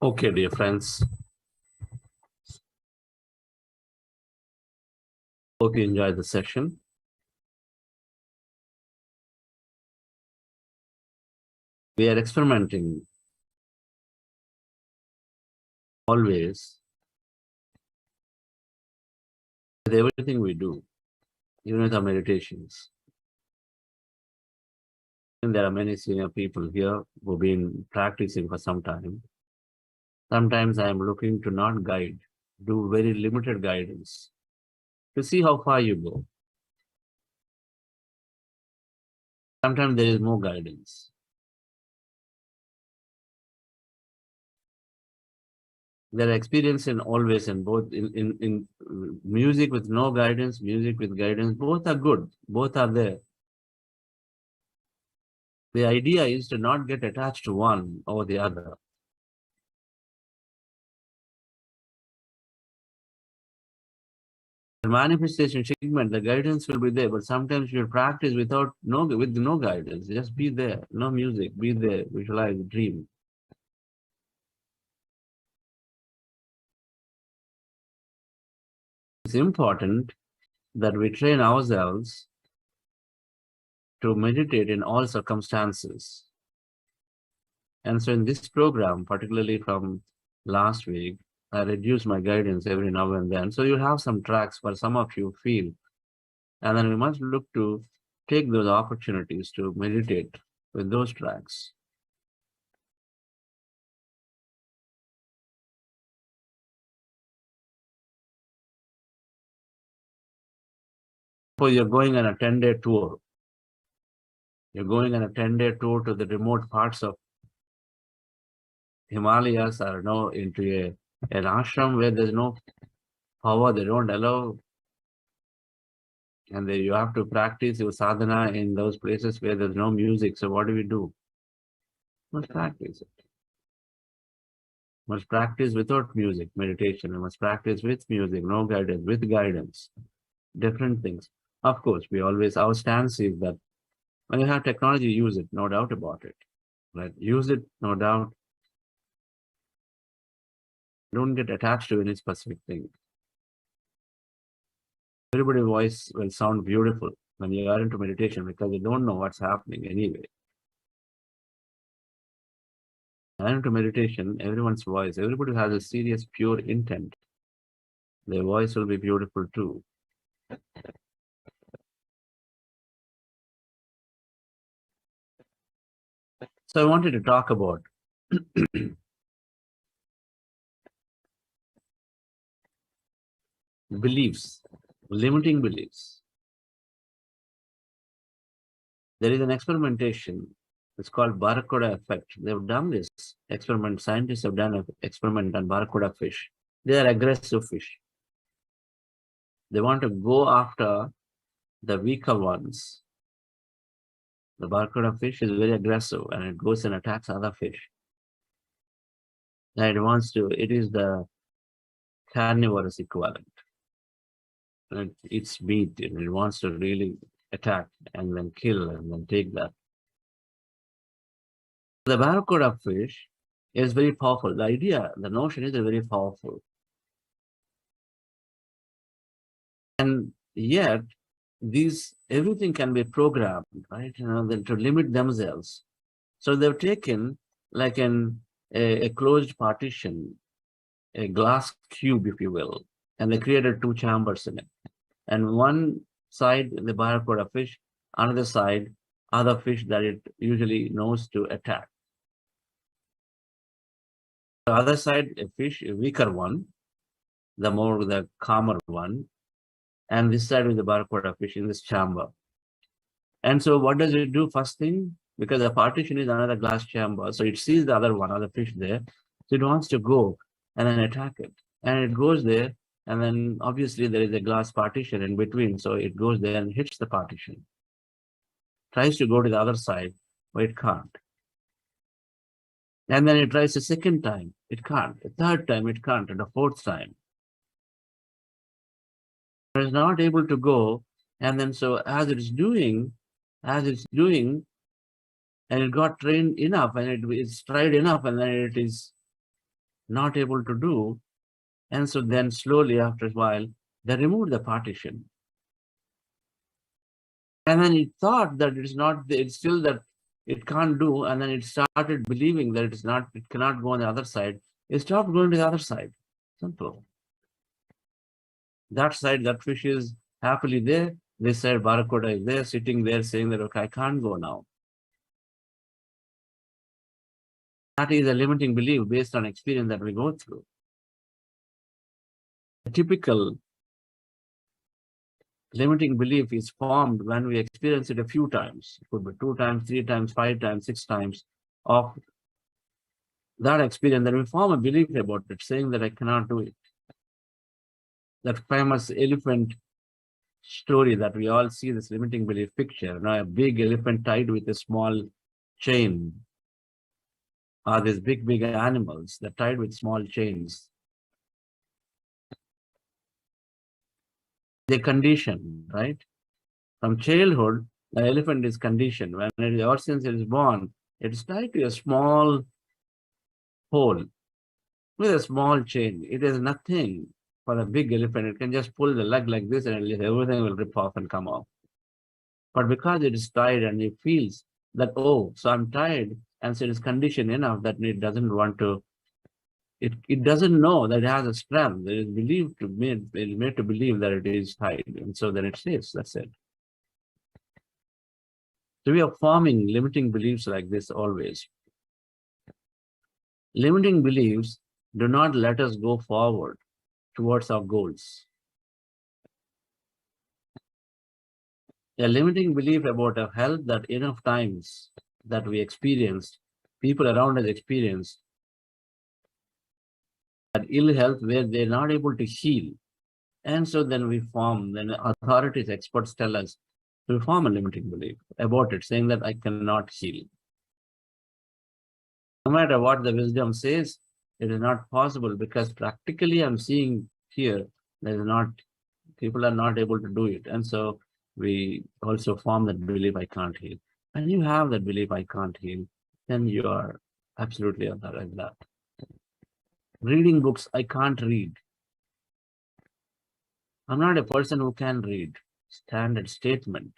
S2: Okay, dear friends. Hope you enjoyed the session. We are experimenting always with everything we do, even with our meditations. And there are many senior people here who've been practicing for some time. Sometimes I am looking to not guide, do very limited guidance to see how far you go. Sometimes there is more guidance. There are experience in always in both in music with no guidance, music with guidance, both are good, both are there. The idea is to not get attached to one or the other. The manifestation segment, the guidance will be there, but sometimes you practice with no guidance. Just be there, no music, be there, visualize, dream. It's important that we train ourselves to meditate in all circumstances. And so in this program, particularly from last week, I reduce my guidance every now and then. So you have some tracks for some of you feel. And then we must look to take those opportunities to meditate with those tracks. So you're going on a 10-day tour. You're going on a 10-day tour to the remote parts of Himalayas or into an ashram where there's no power, they don't allow, and you have to practice your sadhana in those places where there's no music. So what do we do? Must practice it. Must practice without music, meditation. We must practice with music, no guidance, with guidance. Different things. Of course, our stance is that when you have technology, use it, no doubt about it. Right? Use it, no doubt. Don't get attached to any specific thing. Everybody's voice will sound beautiful when you are into meditation because you don't know what's happening anyway. And into meditation, everyone's voice, everybody has a serious, pure intent. Their voice will be beautiful too. So I wanted to talk about beliefs, limiting beliefs. There is an experimentation. It's called barracuda effect. They've done this experiment. Scientists have done an experiment on barracuda fish. They are aggressive fish. They want to go after the weaker ones. The barracuda fish is very aggressive and it goes and attacks other fish. And it is the carnivorous equivalent. And it's meat and it wants to really attack and then kill and then take that. The barracuda fish is very powerful. The notion is very powerful. And yet, everything can be programmed, right? To limit themselves. So they've taken like a closed partition, a glass cube, if you will, and they created two chambers in it. And one side, the barracuda fish, another side, other fish that it usually knows to attack. The other side, a fish, a weaker one, the calmer one, and this side with the barracuda fish in this chamber. And so what does it do first thing? Because the partition is another glass chamber, so it sees the other fish there. So it wants to go and then attack it. And it goes there, and then obviously there is a glass partition in between, so it goes there and hits the partition. Tries to go to the other side, but it can't. And then it tries a second time, it can't. A third time, it can't. And a fourth time. It is not able to go. And then so as it's doing, and it got trained enough and it's tried enough and then it is not able to do. And so then slowly after a while, they removed the partition. And then it thought that it's still that it can't do. And then it started believing that it cannot go on the other side. It stopped going to the other side. Simple. That side, that fish is happily there. This side, barracuda is there, sitting there saying that, okay, I can't go now. That is a limiting belief based on experience that we go through. A typical limiting belief is formed when we experience it a few times. It could be 2 times, 3 times, 5 times, 6 times of that experience. Then we form a belief about it, saying that I cannot do it. That famous elephant story that we all see, this limiting belief picture, a big elephant tied with a small chain, or these big animals that tied with small chains. They condition, right? From childhood, the elephant is conditioned. When it is, ever since it is born, it is tied to a small pole with a small chain. It is nothing for a big elephant. It can just pull the leg like this and everything will rip off and come off. But because it is tied and it feels that, oh, so I'm tired, and so it is conditioned enough that it doesn't want to, it doesn't know that it has a strength. It is believed to it is made to believe that it is tied. And so then it stays, that's it. So we are forming limiting beliefs like this always. Limiting beliefs do not let us go forward towards our goals. A limiting belief about a health that enough times that we experienced, people around us experienced, that ill health where they're not able to heal. And so then we form, then authorities, experts tell us, we form a limiting belief about it, saying that I cannot heal. No matter what the wisdom says, it is not possible, because practically I'm seeing here, people are not able to do it. And so we also form that belief, I can't heal. And you have that belief, I can't heal, then you are absolutely like that. Reading books, I can't read. I'm not a person who can read. Standard statement.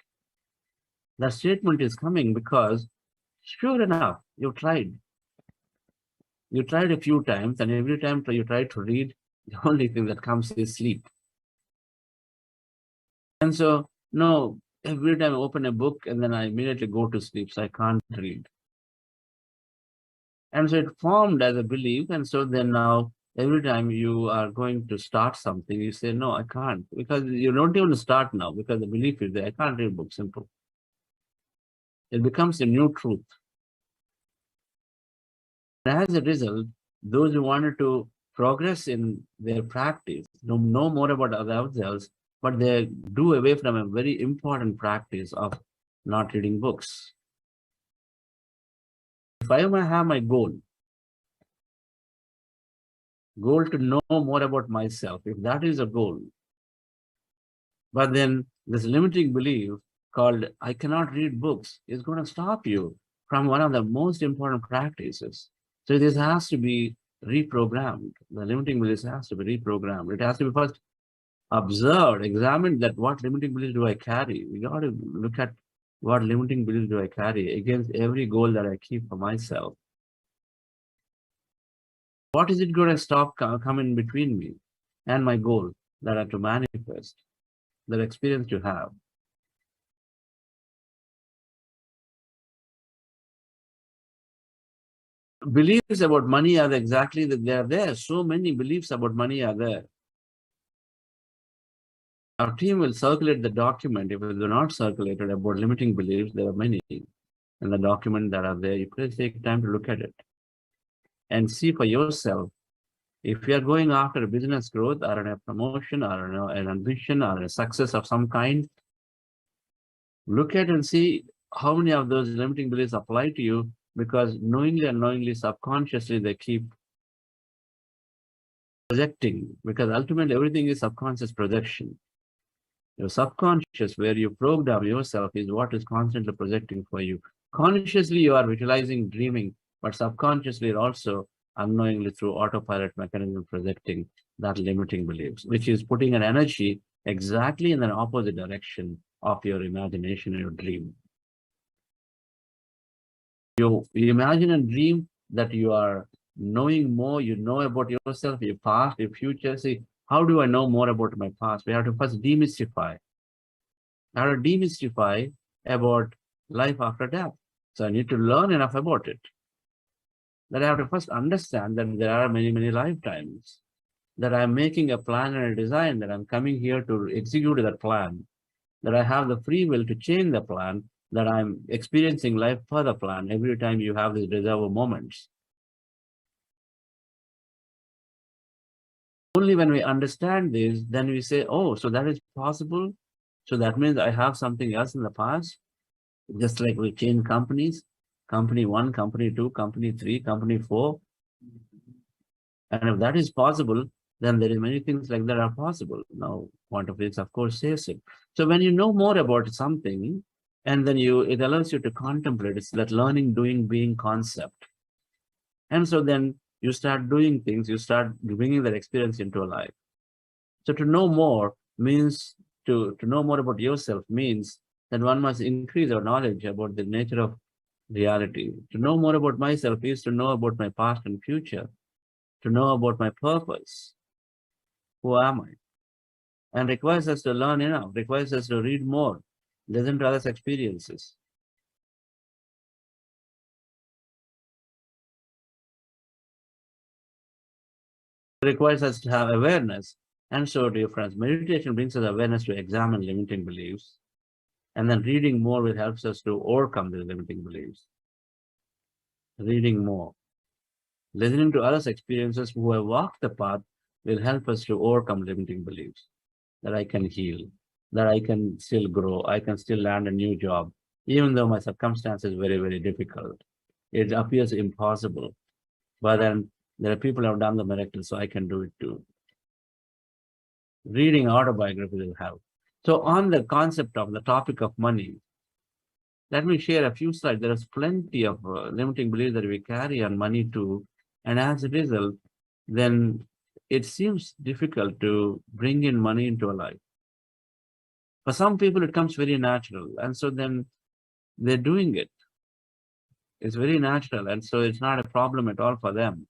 S2: That statement is coming because, sure enough, you tried. You tried a few times, and every time you try to read, the only thing that comes is sleep. And so, no, every time I open a book and then I immediately go to sleep, so I can't read. And so it formed as a belief, and so then now, every time you are going to start something, you say, no, I can't, because you don't even start now, because the belief is there, I can't read books, simple. It becomes a new truth. As a result, those who wanted to progress in their practice, know more about themselves, but they do away from a very important practice of not reading books. If I may have my goal to know more about myself, if that is a goal, but then this limiting belief called I cannot read books is going to stop you from one of the most important practices. So this has to be reprogrammed. The limiting belief has to be reprogrammed. It has to be first observed, examined, that what limiting beliefs do I carry? We got to look at what limiting beliefs do I carry against every goal that I keep for myself. What is it going to stop coming between me and my goal that I have to manifest, that experience to have? Beliefs about money are exactly that they are there. So many beliefs about money are there. Our team will circulate the document. If it is not circulated about limiting beliefs, there are many in the document that are there. You please take time to look at it and see for yourself. If you are going after a business growth or a promotion or an ambition or a success of some kind, look at and see how many of those limiting beliefs apply to you, because knowingly, unknowingly, subconsciously, they keep projecting, because ultimately everything is subconscious projection. Your subconscious, where you program yourself, is what is constantly projecting for you. Consciously, you are visualizing, dreaming, but subconsciously also unknowingly through autopilot mechanism projecting that limiting beliefs, which is putting an energy exactly in the opposite direction of your imagination and your dream. You imagine and dream that you are knowing more, you know about yourself, your past, your future. See, how do I know more about my past? We have to first demystify. I have to demystify about life after death. So I need to learn enough about it. that I have to first understand that there are many, many lifetimes, that I'm making a plan and a design, that I'm coming here to execute that plan, that I have the free will to change the plan, that I'm experiencing life for the plan every time you have these reserve moments. Only when we understand this, then we say, oh, so that is possible. So that means I have something else in the past. Just like we change companies, company 1, company 2, company 3, company 4. And if that is possible, then there are many things like that are possible. Now, quantum physics, of course, says it. So when you know more about something, and then it allows you to contemplate, it's that learning, doing, being concept. And so then you start doing things, you start bringing that experience into a life. So to know more means, to know more about yourself means that one must increase our knowledge about the nature of reality. To know more about myself is to know about my past and future, to know about my purpose. Who am I? And requires us to learn enough, requires us to read more, listen to others' experiences. It requires us to have awareness. And so, dear friends, meditation brings us awareness to examine limiting beliefs. And then reading more will help us to overcome the limiting beliefs. Reading more. Listening to others' experiences who have walked the path will help us to overcome limiting beliefs. That I can heal, that I can still grow, I can still land a new job, even though my circumstance is very, very difficult. It appears impossible, but then there are people who have done the miracle, so I can do it too. Reading autobiography will help. So on the concept of the topic of money, let me share a few slides. There is plenty of limiting beliefs that we carry on money too, and as a result, then it seems difficult to bring in money into a life. For some people, it comes very natural, and so then they're doing it. It's very natural, and so it's not a problem at all for them.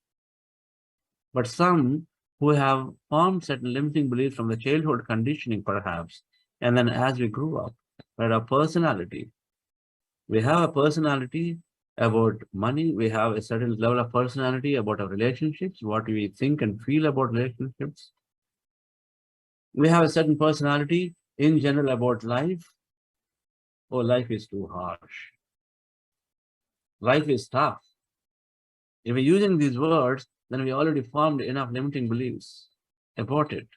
S2: But some who have formed certain limiting beliefs from the childhood conditioning, perhaps, and then as we grew up, right, our personality, we have a personality about money, we have a certain level of personality about our relationships, what we think and feel about relationships. We have a certain personality in general about life. Oh, life is too harsh. Life is tough. If we're using these words, then we already formed enough limiting beliefs about it.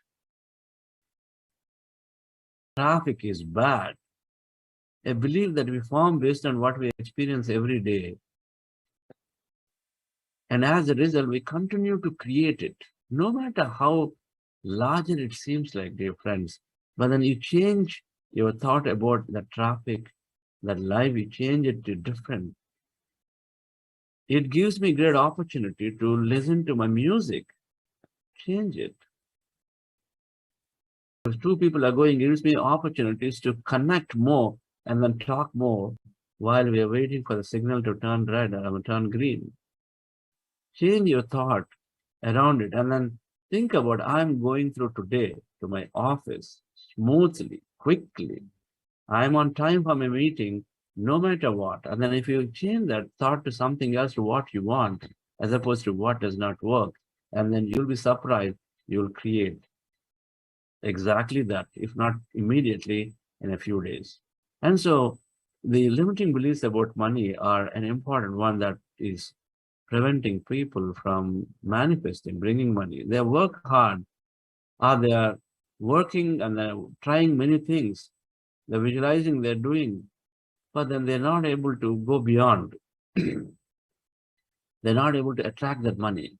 S2: Traffic is bad. A belief that we form based on what we experience every day. And as a result, we continue to create it, no matter how larger it seems like, dear friends. But then you change your thought about the traffic, that life, you change it to different. It gives me great opportunity to listen to my music, change it. If two people are going, it gives me opportunities to connect more and then talk more while we are waiting for the signal to turn red or turn green. Change your thought around it and then think about, I'm going through today to my office smoothly, quickly. I'm on time for my meeting, no matter what. And then if you change that thought to something else, to what you want, as opposed to what does not work, and then you'll be surprised, you'll create exactly that, if not immediately, in a few days. And so the limiting beliefs about money are an important one that is preventing people from manifesting, bringing money. They work hard, or they are working and they're trying many things. They're visualizing, they're doing, but then they're not able to go beyond. They're not able to attract that money,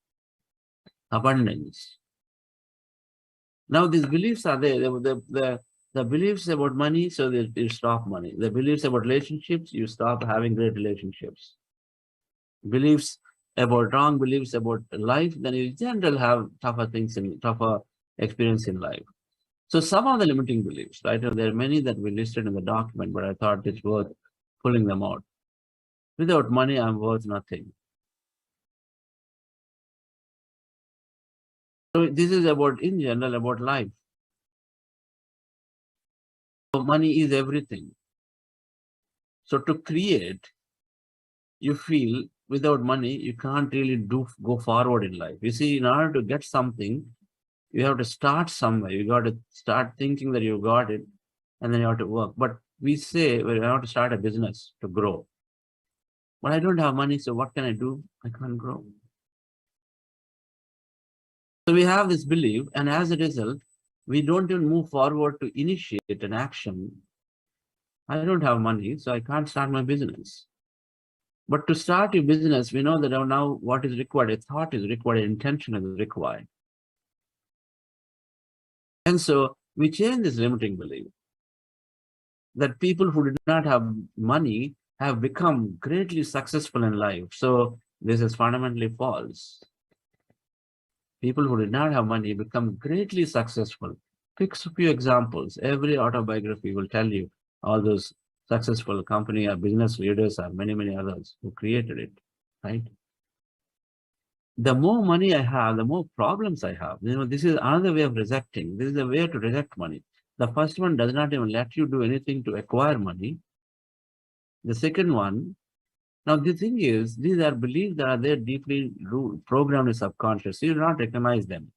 S2: abundance. Now these beliefs are there. The beliefs about money, so that you stop money. The beliefs about relationships, you stop having great relationships. Beliefs about wrong beliefs about life, then you in general have tougher experience in life. So some of the limiting beliefs, right? There are many that we listed in the document, but I thought it's worth pulling them out. Without money, I'm worth nothing. So this is about, in general, about life. So money is everything. So to create, you feel without money, you can't really go forward in life. You see, in order to get something, you have to start somewhere. You got to start thinking that you got it, and then you have to work. But we say we have to start a business to grow. But I don't have money, so what can I do? I can't grow. So we have this belief, and as a result, we don't even move forward to initiate an action. I don't have money, so I can't start my business. But to start your business, we know that now what is required, a thought is required, intention is required. And so we change this limiting belief that people who did not have money have become greatly successful in life. So this is fundamentally false. People who did not have money become greatly successful. Pick a few examples. Every autobiography will tell you all those successful company or business leaders or many, many others who created it, right? The more money I have, the more problems I have. This is another way of rejecting. This is a way to reject money. The first one does not even let you do anything to acquire money. The second one, now the thing is, these are beliefs that are there deeply programmed in subconscious. You do not recognize them.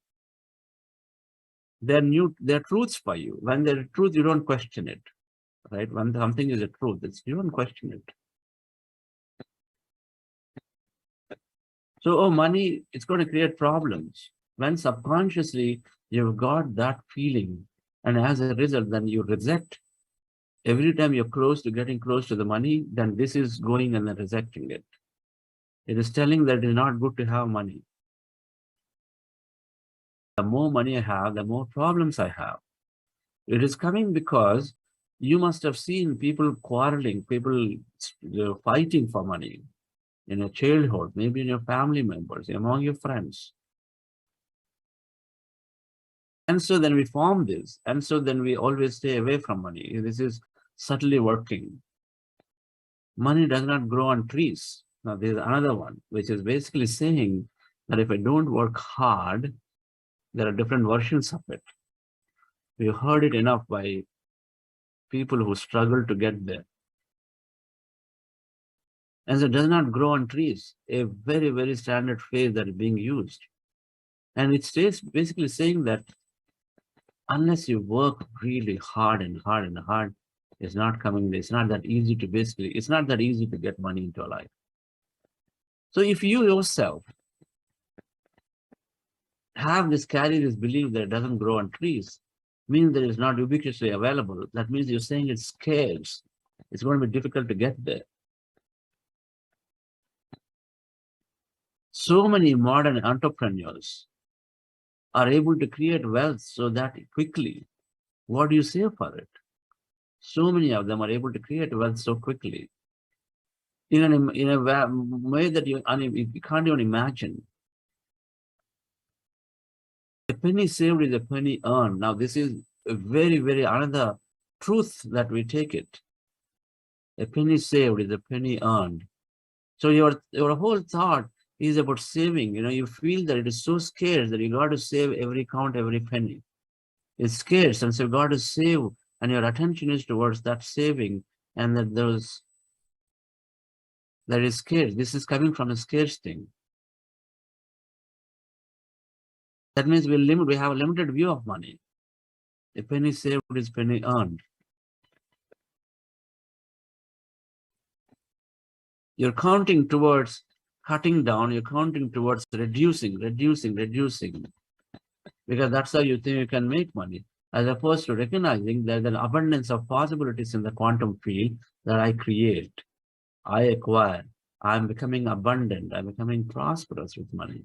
S2: They're truths for you. When they're truth, you don't question it, right? When something is a truth, you don't question it. So, oh, money, it's going to create problems. When subconsciously you've got that feeling, and as a result, then you reject. Every time you're getting close to the money, then this is going and then rejecting it. It is telling that it is not good to have money. The more money I have, the more problems I have. It is coming because you must have seen people quarreling, people fighting for money in your childhood, maybe in your family members, among your friends. And so then we form this. And so then we always stay away from money. This is subtly working. Money does not grow on trees. Now there's another one, which is basically saying that if I don't work hard, there are different versions of it. We've heard it enough by people who struggle to get there. And so it does not grow on trees, a very, very standard phrase that is being used. And it stays basically saying that unless you work really hard and hard and hard, it's not coming. It's not that easy to it's not that easy to get money into your life. So if you yourself carry this belief that it doesn't grow on trees, means that it's not ubiquitously available. That means you're saying it's scarce. It's going to be difficult to get there. So many modern entrepreneurs are able to create wealth so that quickly. What do you say for it? So many of them are able to create wealth so quickly. In a way that you can't even imagine. A penny saved is a penny earned. Now, this is a very, very another truth that we take it. A penny saved is a penny earned. So your whole thought is about saving. You feel that it is so scarce that you got to save every penny. It's scarce, and so you got to save, and your attention is towards that saving, and that is scarce. This is coming from a scarce thing. That means we have a limited view of money. A penny saved is penny earned. You're counting towards cutting down, you're counting towards reducing, because that's how you think you can make money, as opposed to recognizing there's an abundance of possibilities in the quantum field that I create, I acquire, I'm becoming abundant, I'm becoming prosperous with money.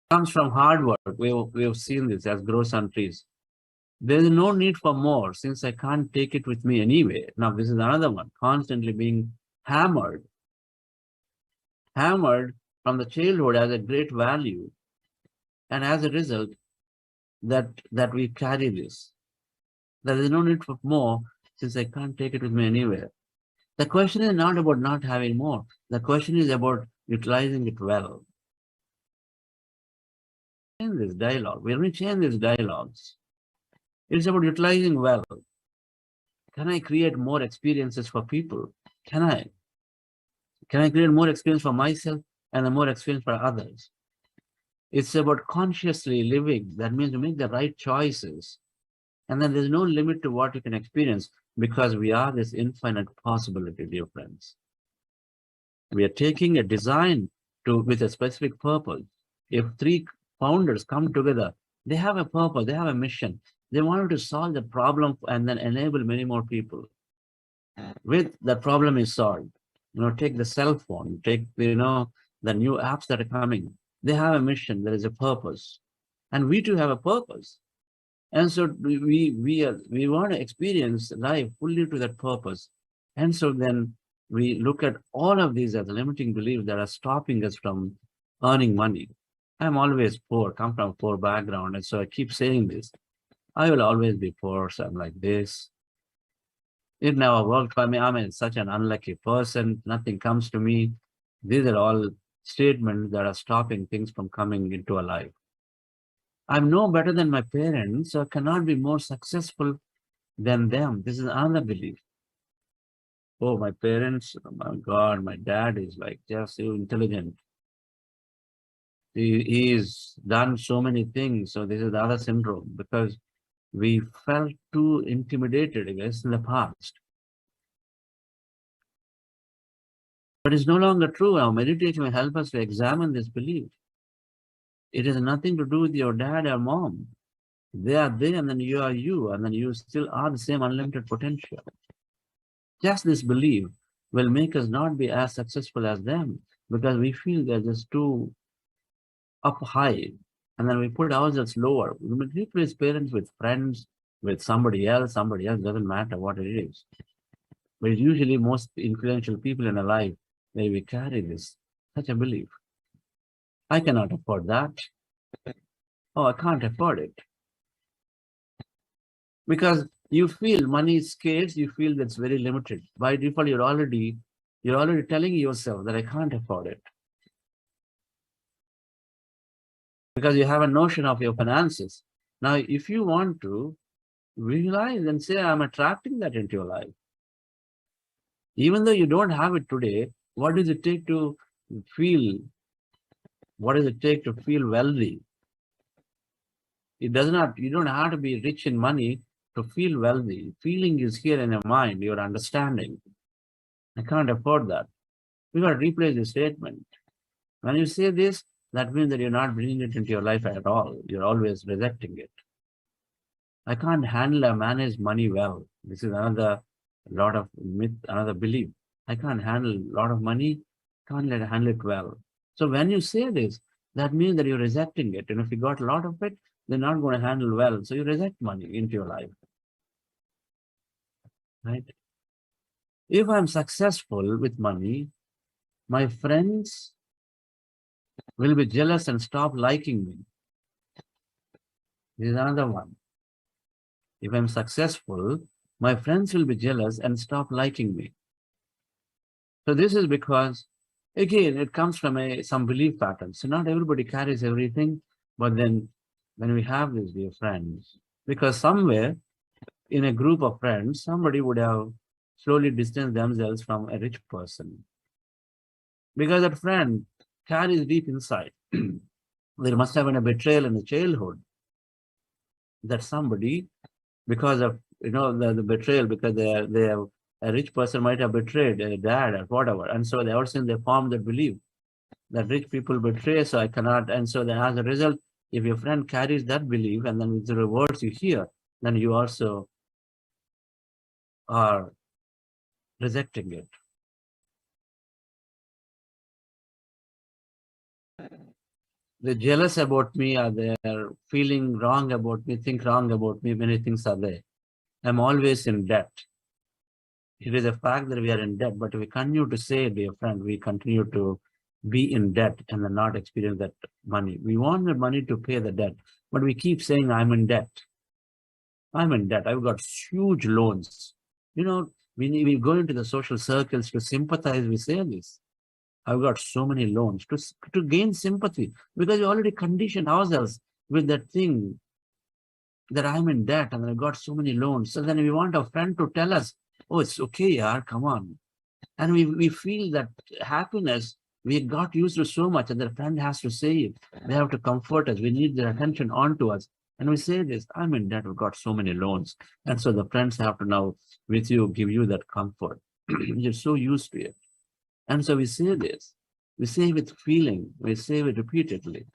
S2: It comes from hard work. We have seen this as grows on trees. There is no need for more since I can't take it with me anyway. Now, this is another one, constantly being hammered from the childhood as a great value. And as a result, that we carry this. There is no need for more since I can't take it with me anywhere. The question is not about not having more. The question is about utilizing it well. In this dialogue, when we change these dialogues, it's about utilizing well. Can I create more experiences for people? Can I? Can I create more experience for myself and a more experience for others? It's about consciously living. That means to make the right choices. And then there's no limit to what you can experience because we are this infinite possibility, dear friends. We are taking a design with a specific purpose. If three founders come together, they have a purpose, they have a mission. They wanted to solve the problem and then enable many more people. With that problem is solved. Take the cell phone, take, the new apps that are coming. They have a mission, there is a purpose. And we too have a purpose. And so we want to experience life fully to that purpose. And so then we look at all of these as limiting beliefs that are stopping us from earning money. I'm always poor, come from a poor background. And so I keep saying this. I will always be poor, so I'm like this. It never worked for me. I'm such an unlucky person. Nothing comes to me. These are all statements that are stopping things from coming into a life. I'm no better than my parents, so I cannot be more successful than them. This is another belief. Oh, my parents, oh my God, my dad is like just so intelligent. He's done so many things. So this is the other syndrome because we felt too intimidated, I guess, in the past. But it's no longer true. Our meditation will help us to examine this belief. It has nothing to do with your dad or mom. They are there and then you are you, and then you still are the same unlimited potential. Just this belief will make us not be as successful as them because we feel they're just too up high, and then we put ourselves lower. We replace parents with friends, with somebody else, doesn't matter what it is. But usually most influential people in our life, we carry such a belief. I cannot afford that. Oh, I can't afford it. Because you feel money is scarce, you feel that's very limited. By default, you're already telling yourself that I can't afford it. Because you have a notion of your finances. Now, if you want to realize and say, I'm attracting that into your life. Even though you don't have it today, what does it take to feel? What does it take to feel wealthy? You don't have to be rich in money to feel wealthy. Feeling is here in your mind, your understanding. I can't afford that. We got to replace the statement. When you say this, that means that you're not bringing it into your life at all. You're always rejecting it. I can't handle or manage money well. This is another myth, another belief. I can't handle a lot of money, can't handle it well. So when you say this, that means that you're rejecting it. And if you got a lot of it, they're not going to handle well. So you reject money into your life. Right? If I'm successful with money, my friends will be jealous and stop liking me. This is another one. If I'm successful, my friends will be jealous and stop liking me. So this is because, again, it comes from some belief pattern. So not everybody carries everything, but then when we have these dear friends, because somewhere in a group of friends, somebody would have slowly distanced themselves from a rich person. Because that friend carries deep inside. There must have been a betrayal in the childhood that somebody, because of the betrayal, because they have a rich person might have betrayed a dad or whatever, and so ever since they formed the belief that rich people betray, so I cannot, and so then as a result, if your friend carries that belief and then with the words you hear, then you also are rejecting it. They're jealous about me, or they're feeling wrong about me, think wrong about me, many things are there. I'm always in debt. It is a fact that we are in debt, but we continue to say, dear friend, we continue to be in debt and then not experience that money. We want the money to pay the debt, but we keep saying, I'm in debt. I'm in debt. I've got huge loans. We go into the social circles to sympathize. We say this. I've got so many loans to gain sympathy because we already conditioned ourselves with that thing that I'm in debt and I got so many loans. So then we want a friend to tell us, oh, it's okay, yaar, come on. And we feel that happiness, we got used to so much, and the friend has to say it. They have to comfort us. We need their attention onto us. And we say this, I'm in debt, we've got so many loans. And so the friends have to now, with you, give you that comfort. You're so used to it. And so we say this. We say with feeling. We say it repeatedly.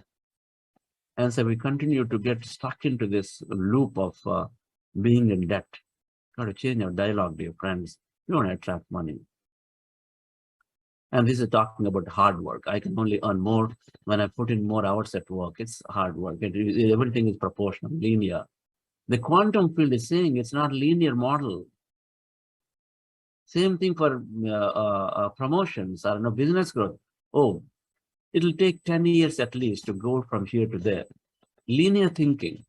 S2: And so we continue to get stuck into this loop of being in debt. Got to change our dialogue, dear friends. You want to attract money. And this is talking about hard work. I can only earn more when I put in more hours at work. It's hard work. Everything is proportional, linear. The quantum field is saying it's not linear model. Same thing for promotions or business growth. Oh, it'll take 10 years at least to go from here to there. Linear thinking.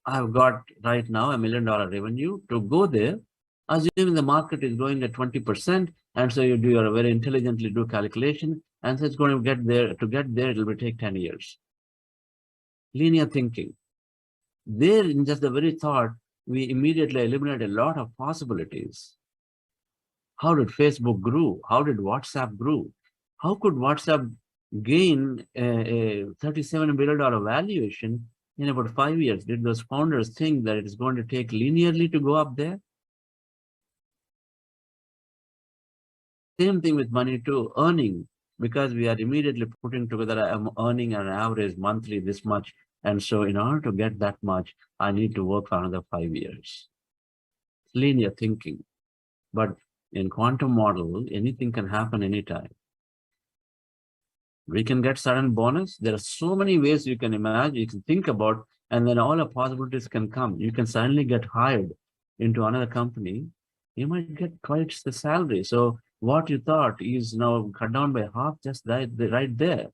S2: I've got right now $1 million revenue. To go there, assuming the market is growing at 20%, and so you very intelligently do calculation, and so it's going to get there. To get there, it will take 10 years. Linear thinking. There, in just the very thought, we immediately eliminate a lot of possibilities. How did Facebook grow? How did WhatsApp grow? How could WhatsApp gain a $37 billion valuation in about 5 years? Did those founders think that it is going to take linearly to go up there? Same thing with money too, earning, because we are immediately putting together, I'm earning an average monthly this much. And so in order to get that much, I need to work for another 5 years. Linear thinking. But in quantum model, anything can happen anytime. We can get sudden bonus. There are so many ways you can imagine, you can think about, and then all the possibilities can come. You can suddenly get hired into another company. You might get twice the salary. So what you thought is now cut down by half, just right there.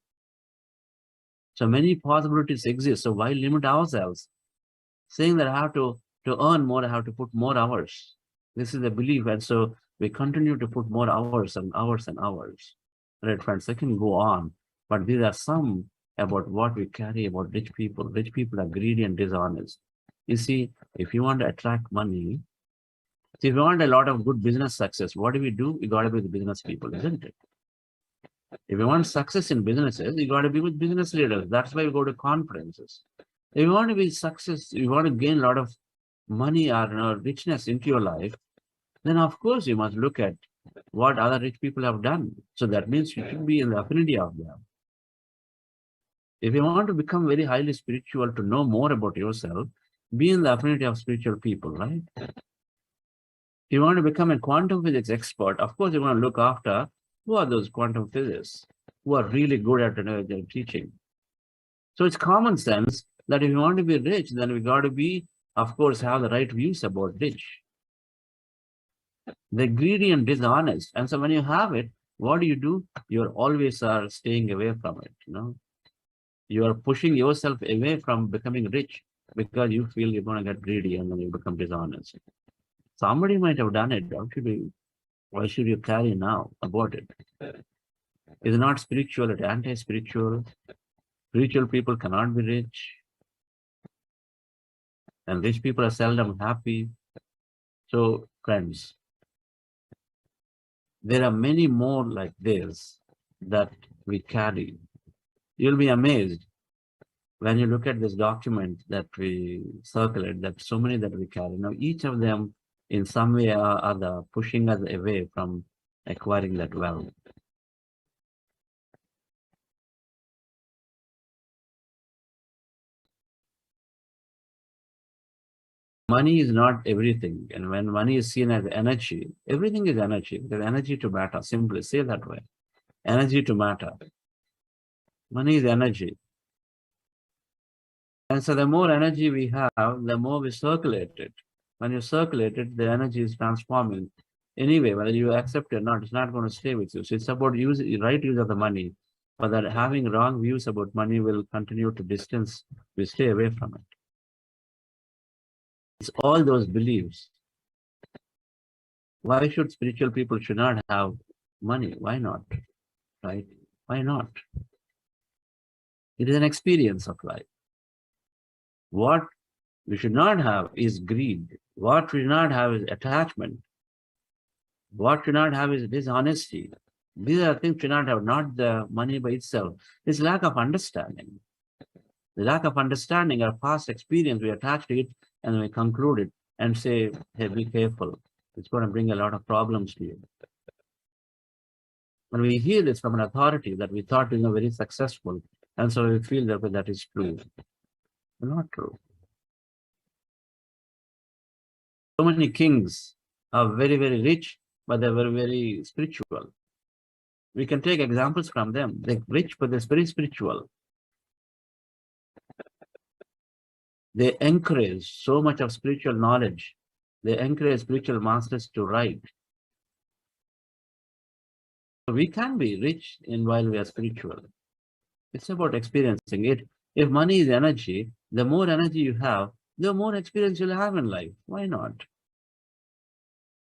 S2: So many possibilities exist. So why limit ourselves? Saying that I have to earn more, I have to put more hours. This is the belief. And so we continue to put more hours and hours and hours. Right, friends, I can go on, but these are some about what we carry about rich people. Rich people are greedy and dishonest. You see, if you want to attract money, if you want a lot of good business success, what do? We got to be the business people, isn't it? If you want success in businesses, you got to be with business leaders. That's why you go to conferences. If you want to be success, you want to gain a lot of money or richness into your life, then of course you must look at what other rich people have done. So that means you should be in the affinity of them. If you want to become very highly spiritual, to know more about yourself, be in the affinity of spiritual people, right? If you want to become a quantum physics expert, of course you want to look after who are those quantum physicists who are really good at their teaching. So it's common sense that if you want to be rich, then we got to be, of course, have the right views about rich. They're greedy and dishonest. And so when you have it, what do? You're always staying away from it, You are pushing yourself away from becoming rich because you feel you're going to get greedy and then you become dishonest. Somebody might have done it. Why should you carry now about it? It's not spiritual, it's anti-spiritual. Spiritual people cannot be rich. And rich people are seldom happy. So, friends, there are many more like this that we carry. You'll be amazed when you look at this document that we circulate, that so many that we carry. Now, each of them in some way or other pushing us away from acquiring that wealth. Money is not everything. And when money is seen as energy, everything is energy. There's energy to matter. Simply say that way. Energy to matter. Money is energy. And so the more energy we have, the more we circulate it. When you circulate it, the energy is transforming. Anyway, whether you accept it or not, it's not going to stay with you. So it's about right use of the money. But that having wrong views about money will continue to distance. We stay away from it. It's all those beliefs. Why should spiritual people should not have money? Why not? Right? Why not? It is an experience of life. What we should not have is greed. What we should not have is attachment. What we should not have is dishonesty. These are things we should not have, not the money by itself. It's lack of understanding. The lack of understanding, our past experience, we attach to it and we conclude it and say, hey, be careful. It's going to bring a lot of problems to you. When we hear this from an authority that we thought is very successful, and so we feel that is true. Not true. So many kings are very, very rich, but they're very, very spiritual. We can take examples from them. They're rich, but they're very spiritual. They encourage so much of spiritual knowledge. They encourage spiritual masters to write. So we can be rich while we are spiritual. It's about experiencing it. If money is energy, the more energy you have, the more experience you'll have in life. Why not?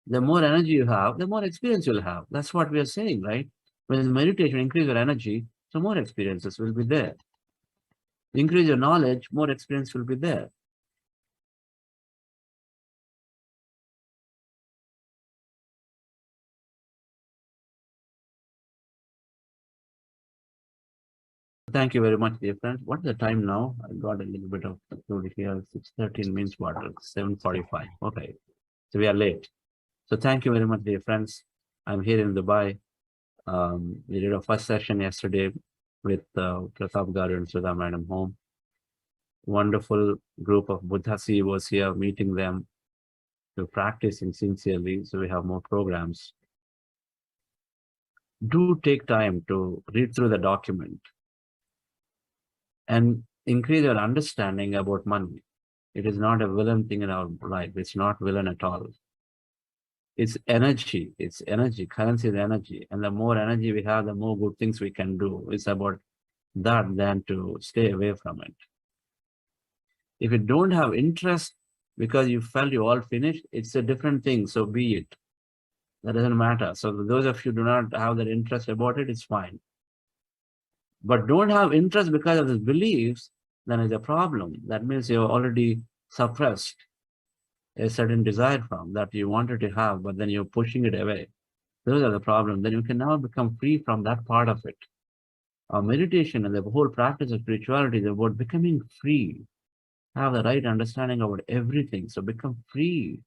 S2: The more energy you have, the more experience you'll have. That's what we are saying, right? When meditation increase your energy, so more experiences will be there. Increase your knowledge, more experience will be there. Thank you very much, dear friends. What's the time now? I got a little bit of activity here. 6:13 means what? 7:45. Okay. So we are late. So thank you very much, dear friends. I'm here in Dubai. We did a first session yesterday with Pratap Garu and Sudha Madam home. Wonderful group of Buddha CEOs here, meeting them to practicing sincerely. So we have more programs. Do take time to read through the document and increase your understanding about money. It is not a villain thing in our life. It's not villain at all. It's energy. It's energy. Currency is energy. And the more energy we have, the more good things we can do. It's about that than to stay away from it. If you don't have interest because you felt you all finished, it's a different thing. So be it. That doesn't matter. So those of you who do not have that interest about it, it's fine. But don't have interest because of the beliefs, then is a problem. That means you're already suppressed a certain desire from that you wanted to have, but then you're pushing it away. Those are the problems. Then you can now become free from that part of it. Our meditation and the whole practice of spirituality is about becoming free. Have the right understanding about everything. So become free.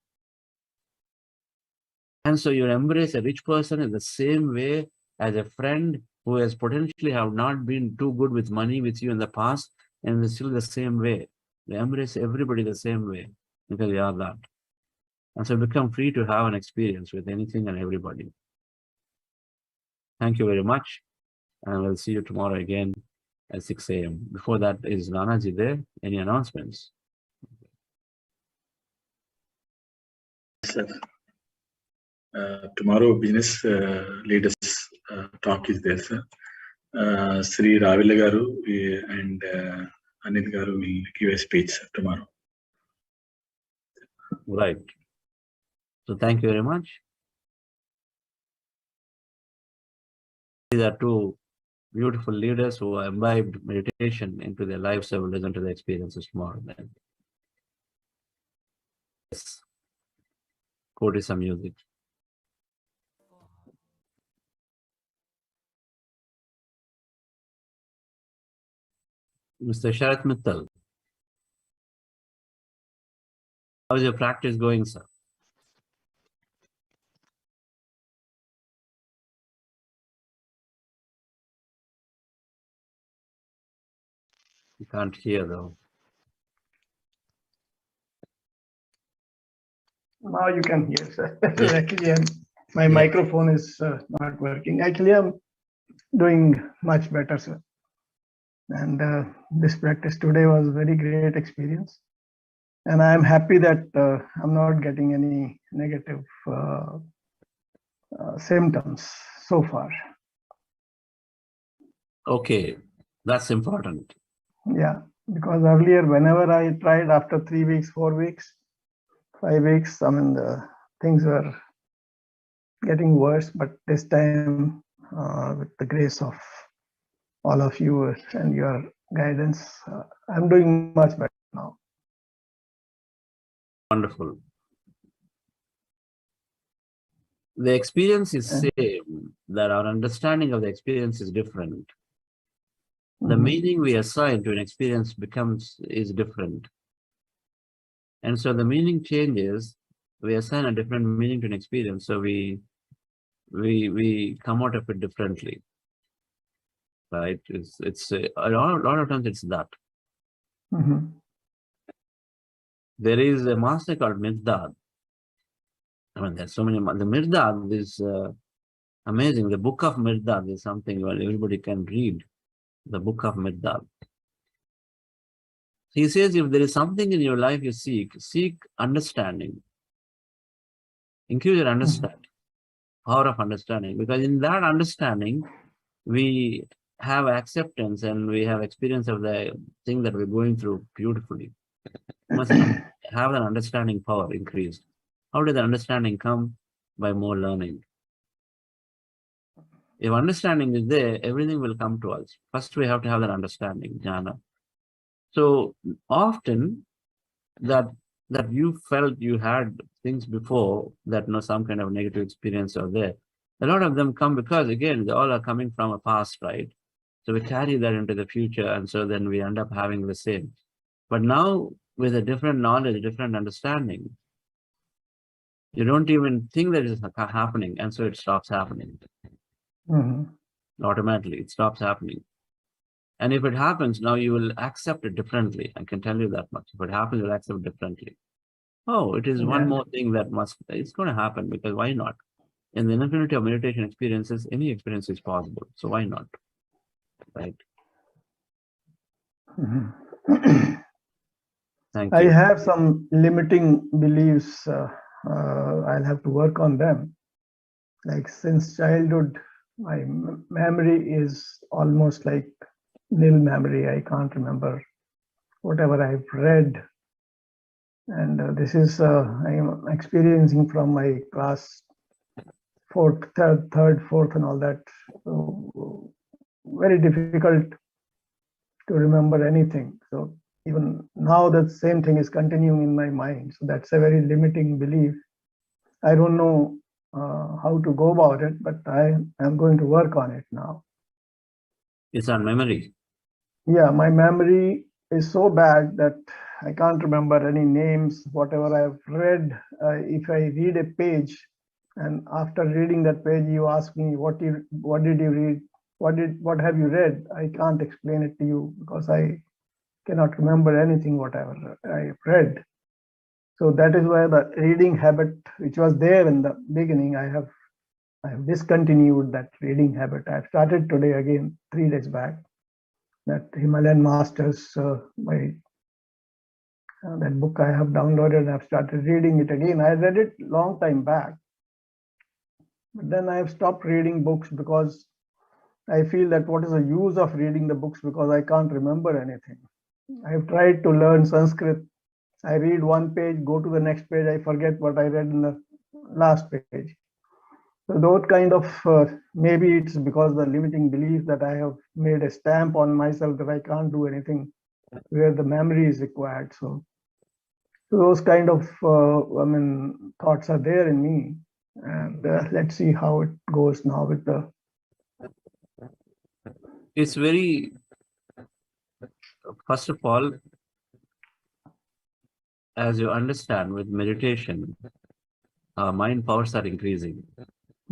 S2: And so you embrace a rich person in the same way as a friend who has potentially have not been too good with money with you in the past, and is still the same way. You embrace everybody the same way because you are that. And so become free to have an experience with anything and everybody. Thank you very much. And we'll see you tomorrow again at 6 a.m. Before that, is Nanaji there? Any announcements?
S3: Sir. Tomorrow business leaders talk is there, sir. Sri Ravila Garu and Anit Garu will give a speech tomorrow.
S2: Right. So thank you very much. These are two beautiful leaders who imbibed meditation into their lives. So we'll listen to the experiences tomorrow then. Yes. Go to some music. Mr. Sharat Mittal, how's your practice going, sir? You can't hear though.
S4: Now you can hear, sir. Actually, my microphone is not working. Actually, I'm doing much better, sir. And this practice today was a very great experience. And I'm happy that I'm not getting any negative symptoms so far.
S2: Okay, that's important.
S4: Yeah, because earlier, whenever I tried after 3 weeks, 4 weeks, 5 weeks, I mean, the things were getting worse. But this time, with the grace of all of you and your guidance, I'm doing much better. now.
S2: Wonderful. The experience is same, that our understanding of the experience is different. The meaning we assign to an experience is different. And so the meaning changes, we assign a different meaning to an experience, so we come out of it differently. Right? It's a lot of times it's that. There is a master called Mirdad. I mean, there's so many. The Mirdad is amazing. The book of Mirdad is something where everybody can read. The book of Mirdad. He says, if there is something in your life you seek understanding. Increase your understanding, power of understanding, because in that understanding, we have acceptance and we have experience of the thing that we're going through beautifully. We must have an understanding power increased. How did the understanding come? By more learning. If understanding is there, everything will come to us. First, we have to have that understanding, jnana. So often that you felt you had things before that some kind of negative experience are there. A lot of them come because, again, they all are coming from a past, right? So we carry that into the future, and so then we end up having the same. But now, with a different knowledge, different understanding, you don't even think that it's happening, and so it stops happening. Automatically, it stops happening. And if it happens, now you will accept it differently. I can tell you that much. If it happens, you'll accept it differently. Oh, it is one more thing that it's going to happen, because why not? In the infinity of meditation experiences, any experience is possible. So why not? Right? Thank you.
S4: I have some limiting beliefs. I'll have to work on them. Like since childhood, my memory is almost like nil memory. I can't remember whatever I've read. And this is I am experiencing from my class third, fourth, and all that. So very difficult to remember anything. So even now, that same thing is continuing in my mind. So that's a very limiting belief. I don't know how to go about it, but I am going to work on it now.
S2: It's on memory.
S4: Yeah, my memory is so bad that I can't remember any names, whatever I've read. If I read a page, and after reading that page, you ask me, what did you read? What have you read? I can't explain it to you because I cannot remember anything whatever I read. So that is why the reading habit, which was there in the beginning, I have discontinued that reading habit. I've started today again, 3 days back. That Himalayan Masters, that book I have downloaded and I've started reading it again. I read it long time back, but then I have stopped reading books because I feel that what is the use of reading the books, because I can't remember anything. I have tried to learn Sanskrit. I read one page, go to the next page, I forget what I read in the last page. So those kind of, maybe it's because the limiting belief that I have made a stamp on myself that I can't do anything where the memory is required. So those kind of, thoughts are there in me. And let's see how it goes now with the...
S2: It's very, first of all, as you understand with meditation, our mind powers are increasing.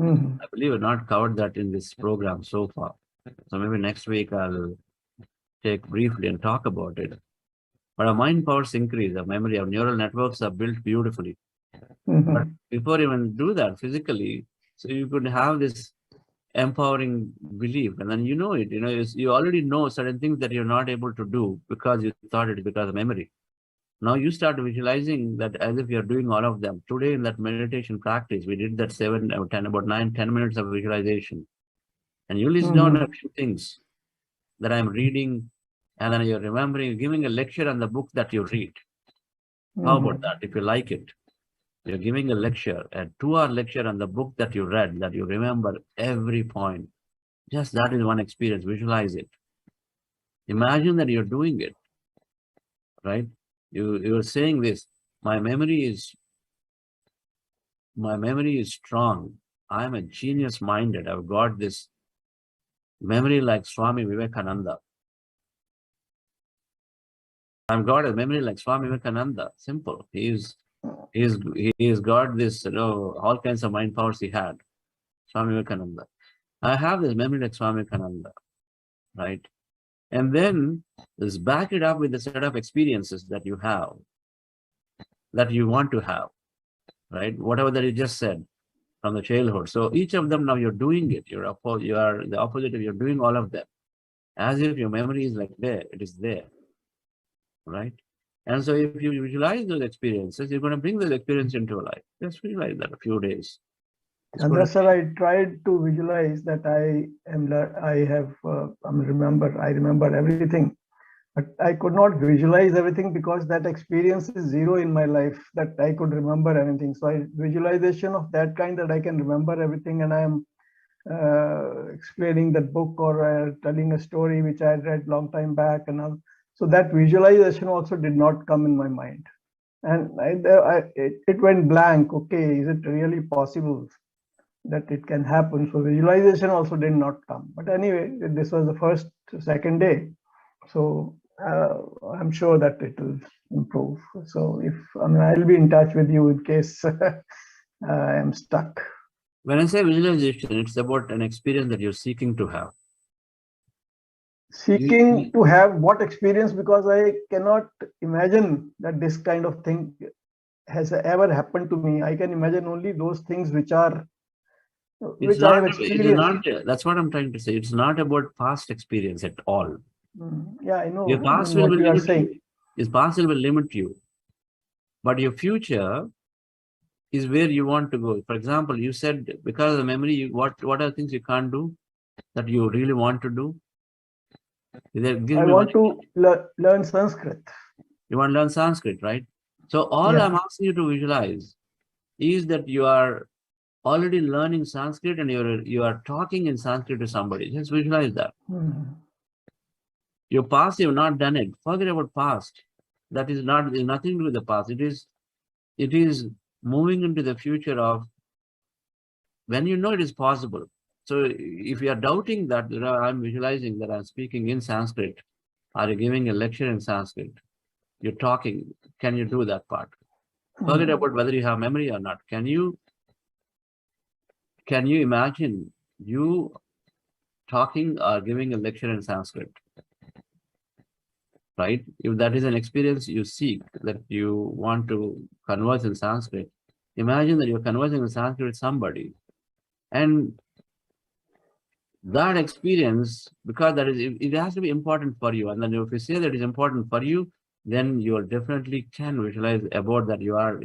S2: I believe we've not covered that in this program so far. So maybe next week I'll take briefly and talk about it. But our mind powers increase, our memory, our neural networks are built beautifully. But before even do that physically, so you could have this empowering belief, and then you know it. You already know certain things that you're not able to do because you thought it because of memory. Now you start visualizing that as if you're doing all of them. Today in that meditation practice, we did that 7 or 10, about 9-10 minutes of visualization. And you list down a few things that I'm reading, and then you're remembering, giving a lecture on the book that you read. How about that, if you like it? You're giving a lecture, a 2-hour lecture on the book that you read, that you remember every point. Just that is one experience, visualize it. Imagine that you're doing it, right? You're saying this, my memory is strong. I'm a genius minded. I've got this memory like Swami Vivekananda. I've got a memory like Swami Vivekananda. Simple. He's got this, all kinds of mind powers he had. Swami Vivekananda. I have this memory like Swami Vivekananda, right? And then let's back it up with a set of experiences that you have, that you want to have, right? Whatever that you just said from the childhood. So each of them now you're doing it. You are the opposite of you're doing all of them. As if your memory is like there, it is there, right? And so if you visualize those experiences, you're going to bring those experiences into your life. Just visualize that a few days.
S4: And that's what I tried to visualize that I remember everything, but I could not visualize everything because that experience is zero in my life that I could remember anything. So visualization of that kind that I can remember everything, and I am explaining that book or telling a story which I read long time back and all. So that visualization also did not come in my mind, and it went blank. Okay, is it really possible that it can happen? So visualization also did not come. But anyway, this was the second day. So I'm sure that it will improve. So I'll be in touch with you in case I am stuck.
S2: When I say visualization, it's about an experience that you're seeking to have.
S4: Seeking to have what experience? Because I cannot imagine that this kind of thing has ever happened to me. I can imagine only those things which I have experienced.
S2: That's what I'm trying to say. It's not about past experience at all.
S4: Yeah, I know.
S2: Your past will limit you. Your past will limit you. But your future is where you want to go. For example, you said because of the memory, what are things you can't do that you really want to do?
S4: I want to learn Sanskrit.
S2: You want to learn Sanskrit, right? So all I'm asking you to visualize is that you are already learning Sanskrit and you are talking in Sanskrit to somebody. Just visualize that. Your past, you've not done it. Forget about past. That is not, there's nothing to do with the past. It is moving into the future of when you know it is possible. So if you are doubting that I'm visualizing that I'm speaking in Sanskrit, are you giving a lecture in Sanskrit? You're talking. Can you do that part? Forget about whether you have memory or not. Can you imagine you talking or giving a lecture in Sanskrit? Right? If that is an experience you seek, that you want to converse in Sanskrit, imagine that you're conversing in Sanskrit with somebody. And that experience, because it has to be important for you. And then if you say that it's important for you, then you definitely can visualize about that. You are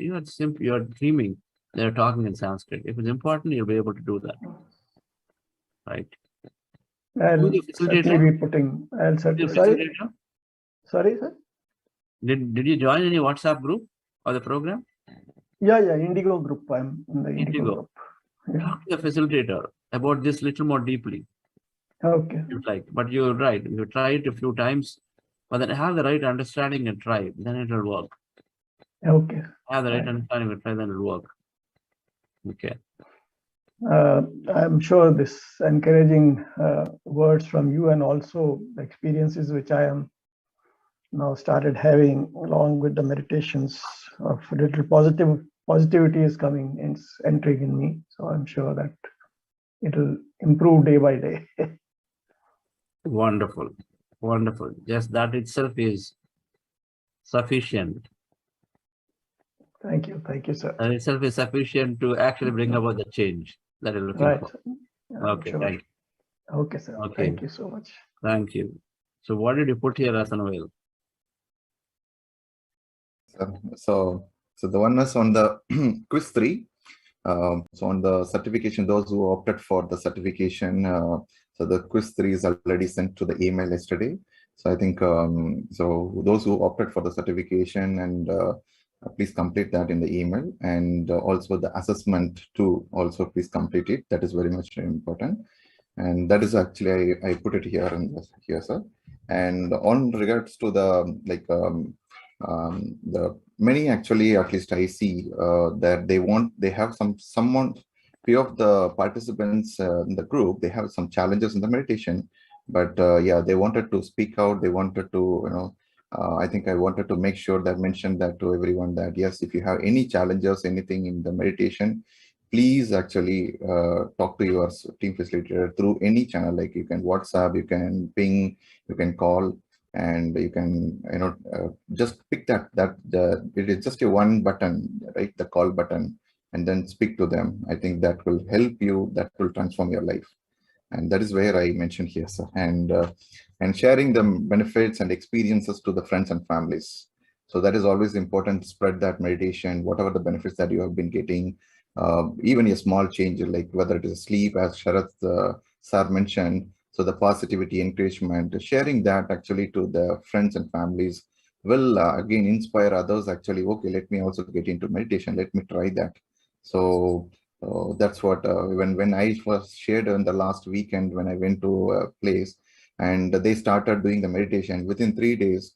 S2: dreaming, they're talking in Sanskrit. If it's important, you'll be able to do that. Right?
S4: I'll certainly be putting. Sorry, sir.
S2: Did you join any WhatsApp group or the program?
S4: Yeah, Indigo group. I'm in the Indigo group. Yeah.
S2: Talk to the facilitator about this little more deeply.
S4: Okay.
S2: But you're right. You try it a few times, but then have the right understanding and try, then it will work.
S4: Okay.
S2: Have the right understanding and try, then it will work. Okay.
S4: I'm sure this encouraging words from you and also the experiences which I am now started having along with the meditations of a little positivity is coming and entering in me. So I'm sure that it'll improve day by day.
S2: Wonderful. Wonderful. Just that itself is sufficient.
S4: Thank you. Thank you, sir.
S2: That itself is sufficient to actually bring about the change that you're looking for. Okay, sure. Thank you.
S4: Okay, sir. Okay. Thank you so much.
S2: Thank you. So what did you put here as an oil?
S5: So the one was on the quiz 3. So on the certification, those who opted for the certification, so the quiz 3 is already sent to the email yesterday. So I think, so those who opted for the certification and please complete that in the email, and also the assessment too, also please complete it. That is very much important. And that is actually, I put it here, sir. And on regards to the, the many actually, at least I see that they have someone, few of the participants in the group, they have some challenges in the meditation, but yeah, they wanted to speak out. They wanted to, I think I wanted to make sure that mention that to everyone that yes, if you have any challenges, anything in the meditation, please actually talk to your team facilitator through any channel. Like you can WhatsApp, you can ping, you can call, and you can just pick that it is just a one button, right? The call button, and then speak to them. I think that will help you. That will transform your life. And that is where I mentioned here, sir. And sharing the benefits and experiences to the friends and families. So that is always important to spread that meditation, whatever the benefits that you have been getting, even a small change, like whether it is sleep, as Sharath sir mentioned. So the positivity, encouragement, sharing that actually to the friends and families will again inspire others. Actually, okay, let me also get into meditation. Let me try that. So that's what when I first shared on the last weekend when I went to a place and they started doing the meditation within 3 days.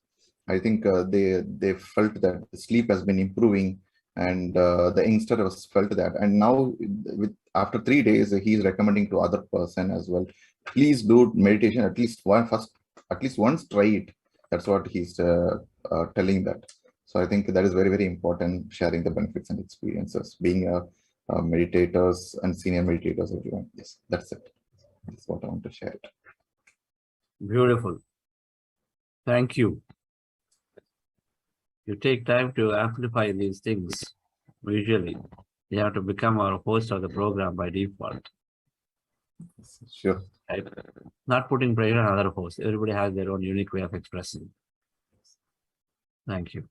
S5: I think they felt that the sleep has been improving, and the youngster was felt that, and now after 3 days he is recommending to other person as well. Please do meditation at least once, try it. That's what he's telling that. So I think that is very, very important, sharing the benefits and experiences, being meditators and senior meditators, everyone. Yes, that's it. That's what I want to share.
S2: Beautiful. Thank you. You take time to amplify these things. Usually, you have to become our host of the program by default.
S5: Sure.
S2: Right? Not putting pressure on other hosts. Everybody has their own unique way of expressing. Thank you.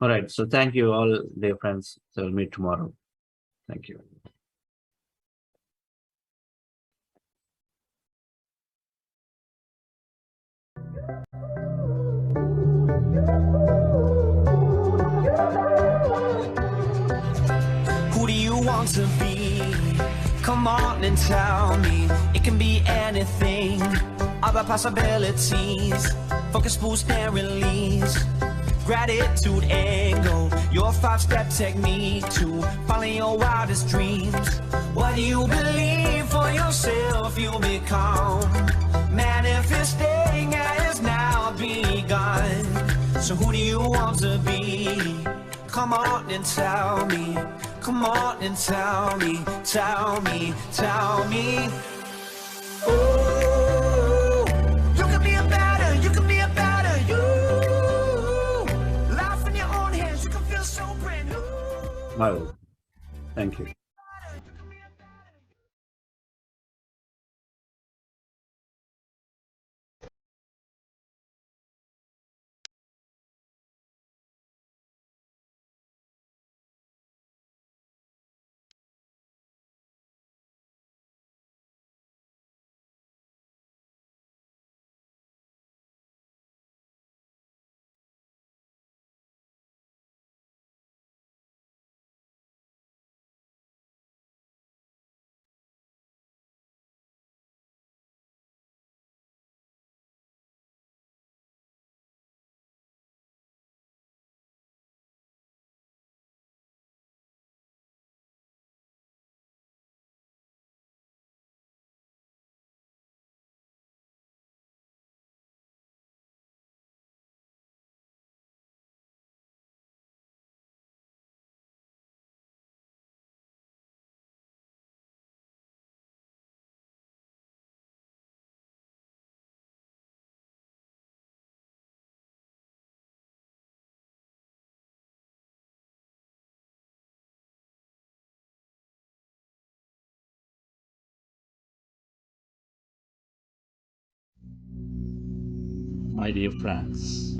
S2: All right. So thank you all, dear friends. So we'll meet tomorrow. Thank you.
S6: Who do you want to be? Come on and tell me. It can be anything. Other possibilities. Focus, boost, and release. Gratitude and go. Your 5-step technique to follow your wildest dreams. What do you believe for yourself? You'll become. Manifesting has now begun. So who do you want to be? Come on and tell me. Come on and tell me. Tell me. Tell me. Ooh, you can be a better. You can be a better you. Life in your own hands. You can feel so brand new.
S2: Well, thank you.
S1: My dear friends,